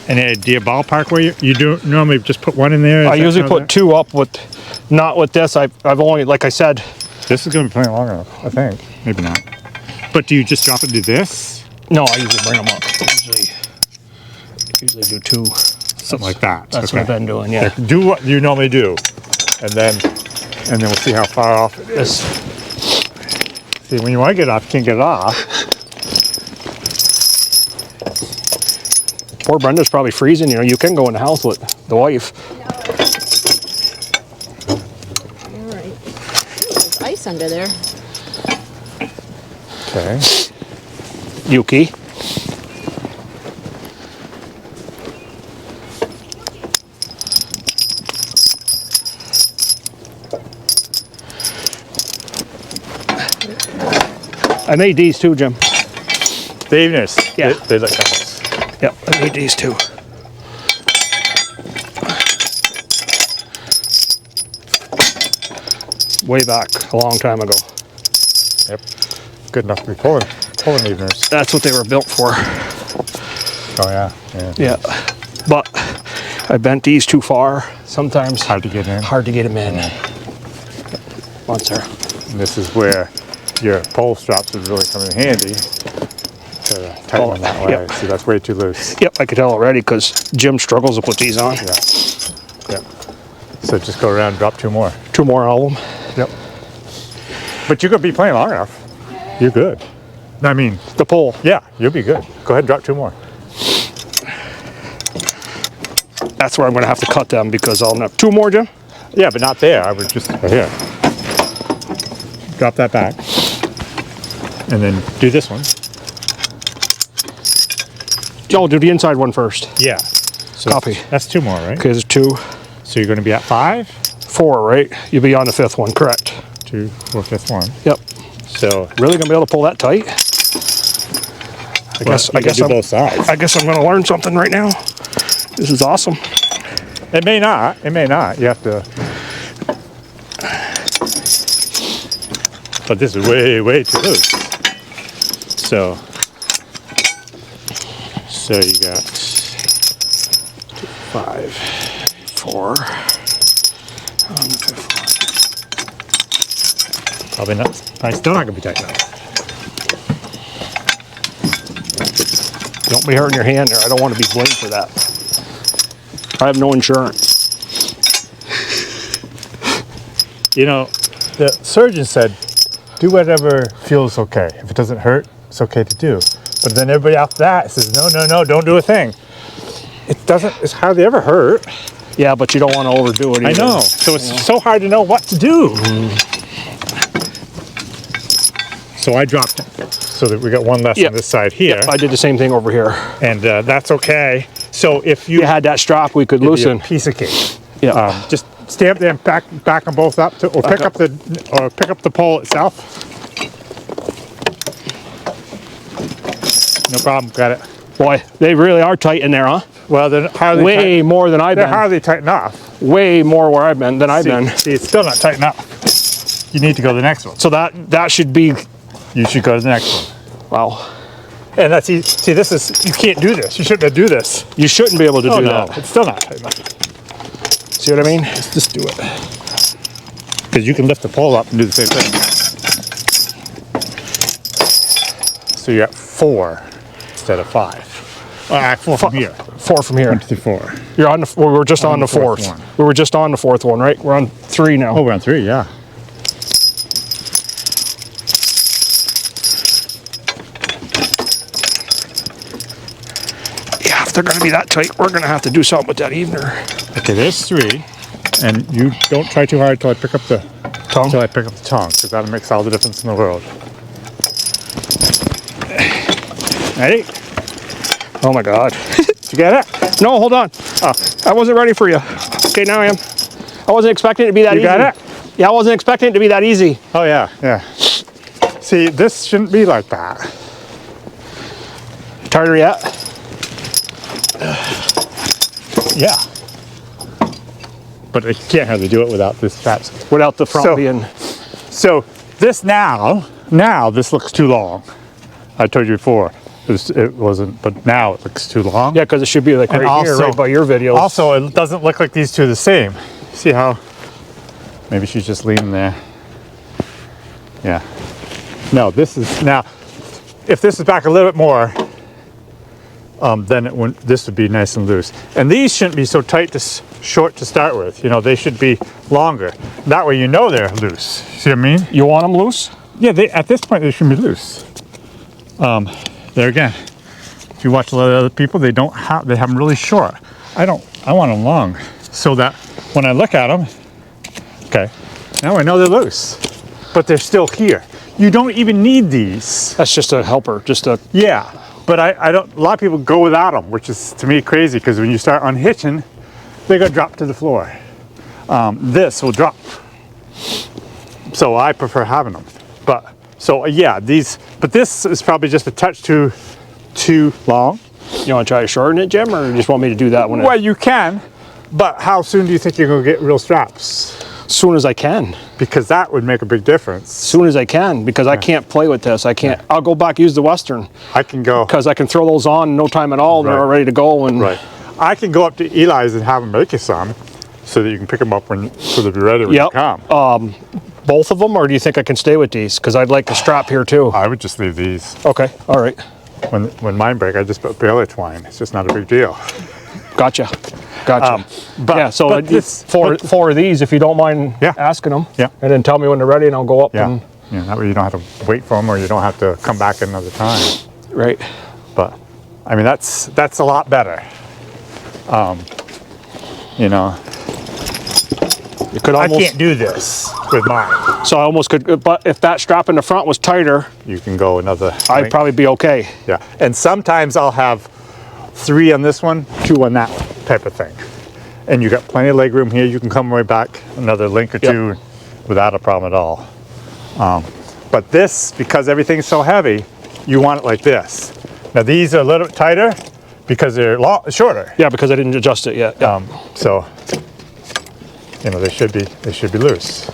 Any idea ballpark where you do normally just put one in there? I usually put two up with, not with this. I've only, like I said. This is going to be plenty long enough, I think. Maybe not. But do you just drop it to this? No, I usually bring them up. Usually do two. Something like that. That's what I've been doing. Yeah. Do what you normally do, and then we'll see how far off it is. See, when you want to get it off, you can't get it off. Poor Brenda's probably freezing. You know, you can go in the house with the wife. All right. There's ice under there. Okay. Yuki. I made these too, Jim. The eveners. Yeah. They look nice. Yep, I made these too. Way back, a long time ago. Yep. Good enough to be pulling eveners. That's what they were built for. Oh yeah. Yeah. But I bent these too far. Sometimes Hard to get in. hard to get them in. Once there. And this is where your pole straps would really come in handy to tighten them that way. Yep. See, that's way too loose. Yep, I could tell already because Jim struggles to put these on. Yeah. Yep. So just go around and drop two more. Two more of them. Yep. But you're going to be playing long enough. You're good. I mean, The pole. yeah, you'll be good. Go ahead and drop two more. That's where I'm going to have to cut them because I'll have two more, Jim. Yeah, but not there. I would just right here. Drop that back. And then do this one. Oh, do the inside one first. Yeah. So Copy. That's two more, right? Okay, there's two, So you're going to be at 5, 4, right? You'll be on the fifth one, correct? 2, 4, 5th one. Yep. So Really gonna be able to pull that tight? I guess do both sides. I guess I'm gonna learn something right now. This is awesome. It may not. It may not. You have to. But this is way, way too loose. So you got 5, 4. On the fifth probably not. Probably still not gonna be tight enough. one. Don't be hurting your hand there. I don't want to be blamed for that. I have no insurance. You know, the surgeon said, do whatever feels okay. If it doesn't hurt, it's okay to do. But then everybody after that says, no, don't do a thing. It's hardly ever hurt. Yeah, but you don't want to overdo it I either. know. So it's so hard to know what to do. So I dropped it so that we got one less Yep. on this side here. I did the same thing over here. And that's okay. So if You had that strap we could it'd be loosen. a piece of cake. Yeah. Just stamp them, back them both up, or pick up the pole itself. No problem. Got it. Boy, they really are tight in there, huh? Well, they're hardly Way tight. more than I've They're been. hardly tight enough. Way more where I've been than I've been. See, it's still not tight enough. You need to go to the next one. So that should be, You should go to the next one. wow. And that's easy. See, this is, you can't do this. You shouldn't do this. You shouldn't be able to Oh, do no, that. it's still not tight enough. See what I mean? Just do it. Because you can lift the pole up and do the same thing. So you're at 4 instead of 5. 4 from here. 4 from here. 1, 2, 3, 4. You're on the. We were just on the fourth fourth. one. We were just on the fourth one, right? We're on 3 now. Oh, we're on 3, yeah. Yeah, if they're going to be that tight, we're going to have to do something with that evener. Okay, there's 3. And you don't try too hard until I pick up the Tongue? Until I pick up the tongue, because that makes all the difference in the world. Ready? Oh my God. Did you get it? No, hold on. Oh, I wasn't ready for you. Okay, now I am. I wasn't expecting it to be that you easy. got it? Yeah, I wasn't expecting it to be that easy. Oh yeah, yeah. See, this shouldn't be like that. Tighter yet? Yeah. But I can't hardly do it without this straps. Without the front So- being. So this now this looks too long. I told you before, it wasn't, but now it looks too long. Yeah, because it should be like And right here, also- right by your videos. Also, it doesn't look like these two are the same. See how? Maybe she's just leaning there. Yeah. No, this is now. If this is back a little bit more, then it wouldn't. This would be nice and loose. And these shouldn't be so tight to short to start with. You know, they should be longer. That way, you know they're loose. See what I mean? You want them loose? Yeah. At this point, they should be loose. There again. If you watch a lot of other people, they have them really short. I don't. I want them long, so that when I look at them, okay, now I know they're loose, but they're still here. You don't even need these. That's just a helper, just a. Yeah, but I don't. A lot of people go without them, which is to me crazy because when you start unhitching, they're gonna drop to the floor. This will drop, so I prefer having them. But so yeah, these. But this is probably just a touch too long. You want to try to shorten it, Jim, or you just want me to do that when? Well, you can, but how soon do you think you're gonna get real straps? As soon as I can. Because that would make a big difference. As soon as I can, because I can't play with this. I can't. I'll go back use the Western I can go. because I can throw those on in no time at all. They're Right. ready to go. And Right. I can go up to Eli's and have him make you some, so that you can pick them up so they'll be ready when you Yep. come. both of them, or do you think I can stay with these? Because I'd like a strap here too. I would just leave these. Okay. All right. When mine break, I just put baler twine. It's just not a big deal. Gotcha. Gotcha. But yeah. So but this, four of these, if you don't mind Yeah. asking them. Yeah. And then tell me when they're ready, and I'll go up. yeah, And, yeah. That way you don't have to wait for them, or you don't have to come back another time. right. But I mean, that's a lot better. You know, You could I almost. can't do this with mine. So I almost could. But if that strap in the front was tighter, You can go another. I'd probably be okay. Yeah, and sometimes I'll have 3 on this one, 2 on that type of thing. And you got plenty of leg room here. You can come right back another link or Yep. 2 without a problem at all. But this, because everything's so heavy, you want it like this. Now these are a little bit tighter because they're shorter. Yeah, because I didn't adjust it yet. Yeah. So you know they should be loose,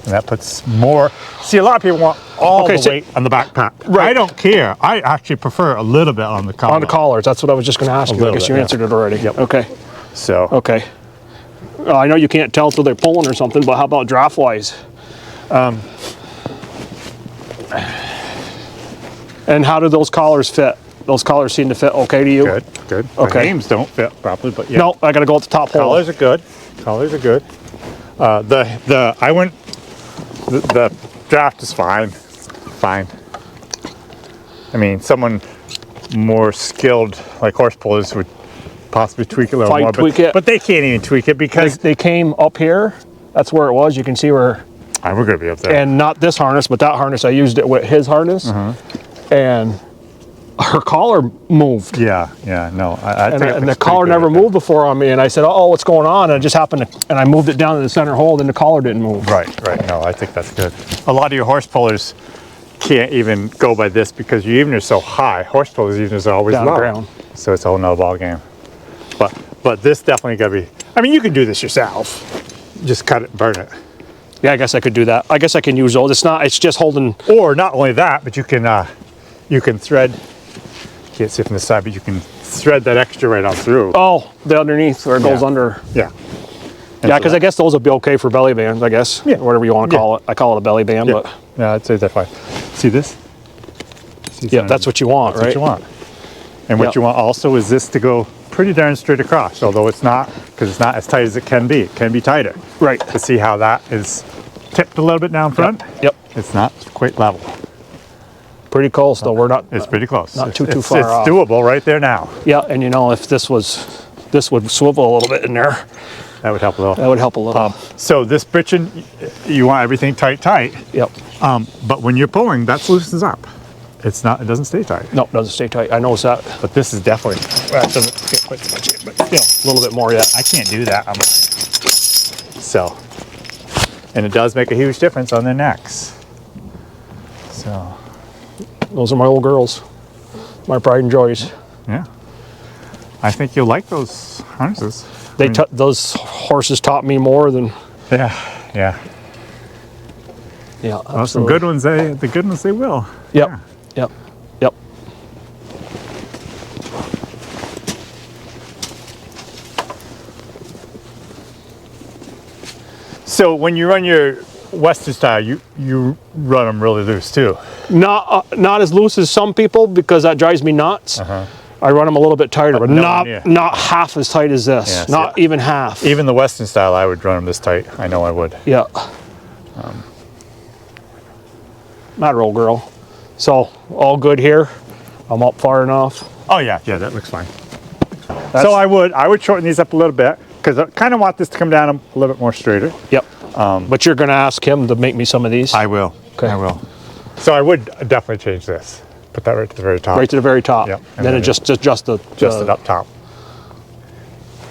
and that puts more. See, a lot of people want all Okay, the so- weight on the backpack. Right. I don't care. I actually prefer a little bit on the collar. On the collars. That's what I was just going to ask you. I little guess bit, you yeah. answered it already. Yep. Okay. So Okay. I know you can't tell till they're pulling or something, but how about draft wise? And how do those collars fit? Those collars seem to fit okay to you? good, good. Okay. The names don't fit properly, but yeah. No, I got to go at the top hole. Collars are good. Collars are good. The draft is fine. Fine. I mean, someone more skilled, like horse pullers, would possibly tweak it a little Fine, more. tweak it. But they can't even tweak it because They came up here. That's where it was. You can see where, we're gonna be up there. and not this harness, but that harness. I used it with his harness, and her collar moved. yeah, no. I think it And the looks collar pretty good never right there. moved before on me, and I said, "Oh, what's going on?" And it just happened to, and I moved it down to the center hole, and the collar didn't move. Right. No, I think that's good. A lot of your horse pullers, can't even go by this because your eveners are so high. Horse puller's eveners are always Down low. ground. So it's a whole nother ball game. But this definitely gotta be, I mean, you can do this yourself. Just cut it and burn it. Yeah, I guess I could do that. I guess I can use those. It's just holding. Or not only that, but you can thread, can't see from this side, but you can thread that extra right on through. Oh, the underneath where it goes Yeah. under. Yeah. Yeah, because I guess those would be okay for belly bands, I guess. Yeah. Whatever you want to call it. I call it a belly band, but Yeah, I'd say that's fine. See this? See yeah, that's what you want, That's right? what you want. And what Yeah. you want also is this to go pretty darn straight across, although it's not, because it's not as tight as it can be. It can be tighter. Right. To see how that is tipped a little bit down front. Yep. It's not quite level. Pretty close, though. We're not. It's pretty close. Not too It's- far it's off. doable right there now. Yeah, and you know, if this would swivel a little bit in there, That would help a little. that would help a little. So this bitchin', you want everything tight, Yep. but when you're pulling, that loosens up. It's not, it doesn't stay tight. No, it doesn't stay tight. I noticed that. But this is definitely, well, it doesn't get quite too much in, but still, A little bit more, yeah. I can't do that on mine. So, and it does make a huge difference on their necks. So, Those are my old girls. My pride and joys. yeah. I think you'll like those harnesses. Those horses taught me more than. Yeah, yeah. Yeah, Well, some good ones, the good ones they will. Yep. Yeah. Yep. Yep. So when you run your Western style, you run them really loose too. Not as loose as some people because that drives me nuts. I run them a little bit tighter, but nowhere near. not half as tight as this. Yeah, not see, even half. Even the Western style, I would run them this tight. I know I would. Yeah. Matter, old girl. So all good here. I'm up far enough. Oh yeah, yeah, that looks fine. So I would shorten these up a little bit because I kind of want this to come down a little bit more straighter. Yep. But you're going to ask him to make me some of these. I will. Okay. I will. So I would definitely change this. Put that right to the very top. Right to the very top. Yep. And then it just adjust it up top.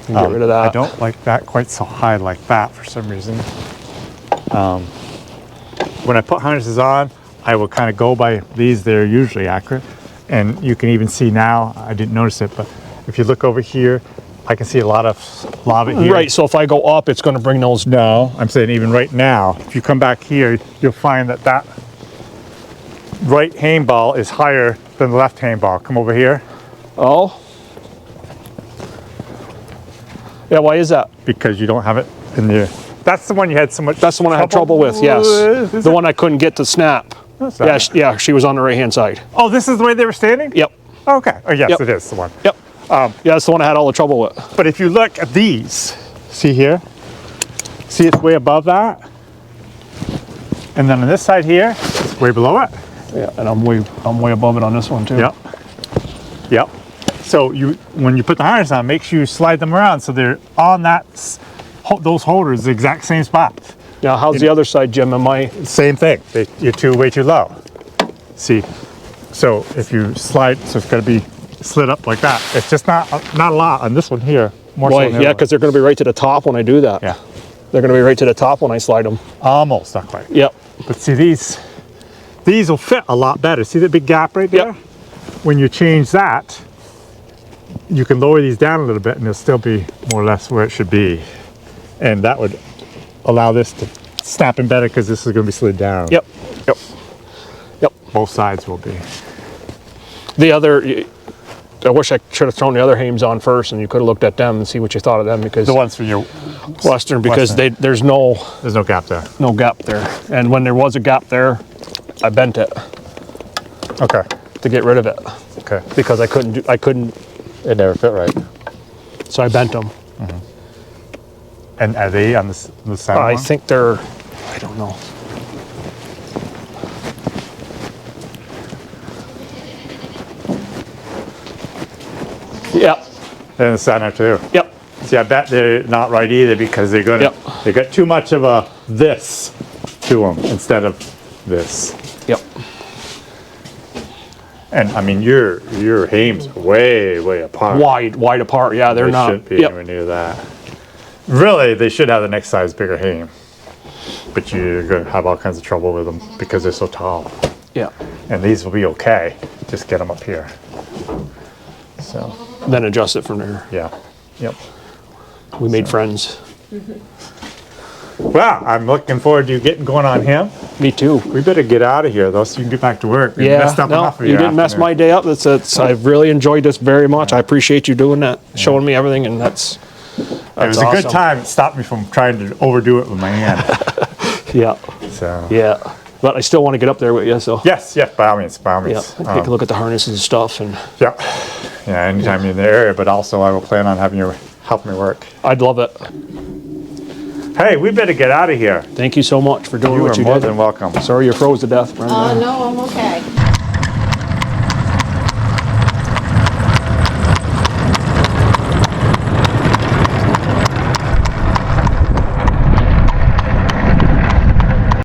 Get rid of that. I don't like that quite so high like that for some reason. When I put harnesses on, I will kind of go by these. They're usually accurate. And you can even see now, I didn't notice it, but if you look over here, I can see a lot of it here. Right, so if I go up, it's going to bring those. No, I'm saying even right now, if you come back here, you'll find that that right hame ball is higher than the left hame ball. Come over here. Oh. Yeah, why is that? Because you don't have it in there. That's the one you had so much. That's the one I had trouble with, yes. Is The it? one I couldn't get to snap. That's Yeah, not- yeah, she was on the right-hand side. Oh, this is the way they were standing? Yep. Okay. Oh, yes, Yep. it is the one. Yep. Yeah, that's the one I had all the trouble with. But if you look at these, see here? See it's way above that? And then on this side here, it's way below it. Yeah, and I'm way above it on this one too. Yep. Yep. So when you put the harness on, make sure you slide them around so they're on that those holders, the exact same spot. Now, how's the other side, Jim? Am I? Same thing. You're way too low. See, so if you slide, so it's got to be slid up like that. It's just not a lot on this one here. More so Boy, than the yeah, other because they're going to be right to the top when I do that. one. Yeah, They're going to be right to the top when I slide them. almost not quite. Yep. But see these will fit a lot better. See the big gap right there? Yep. When you change that, you can lower these down a little bit and they'll still be more or less where it should be. And that would allow this to snap in better because this is going to be slid down. Yep. Yep. Yep. Both sides will be. The other, I wish I should have thrown the other hames on first, and you could have looked at them and see what you thought of them because The ones for your, Western, because Western. there's no there's no gap there. gap there, and when there was a gap there, I bent it Okay. to get rid of it Okay. because I couldn't. It never fit right. So I bent them. And are they on the side I one? think they're. I don't know. Yep. They're in the center too. Yep. See, I bet they're not right either because they're gonna, Yep. they got too much of a this to them instead of this. Yep. And I mean, your hames are way apart. Wide apart. Yeah, they're They not. shouldn't be Yep. anywhere near that. Really, they should have the next size bigger hame. But you're gonna have all kinds of trouble with them because they're so tall. Yeah. And these will be okay. Just get them up here. So, Then adjust it from there. yeah. Yep. We made friends. Well, I'm looking forward to you getting going on him. Me too. We better get out of here, though, so you can get back to work. We Yeah, messed up no, enough of you your didn't mess my afternoon. day up. I've really enjoyed this very much. I appreciate you doing that, showing me everything, and that's It was a good time. It stopped me from trying to overdo it with my hand. Yeah, So. yeah. But I still want to get up there with you, so. Yes, yes, by all means, by all Yeah, means. take a look at the harnesses and stuff, and Yeah, yeah. Anytime you're in the area, but also I will plan on having you help me work. I'd love it. Hey, we better get out of here. Thank you so much for doing You what are you more did. than welcome. Sorry you froze to death, Brenda. No, I'm okay.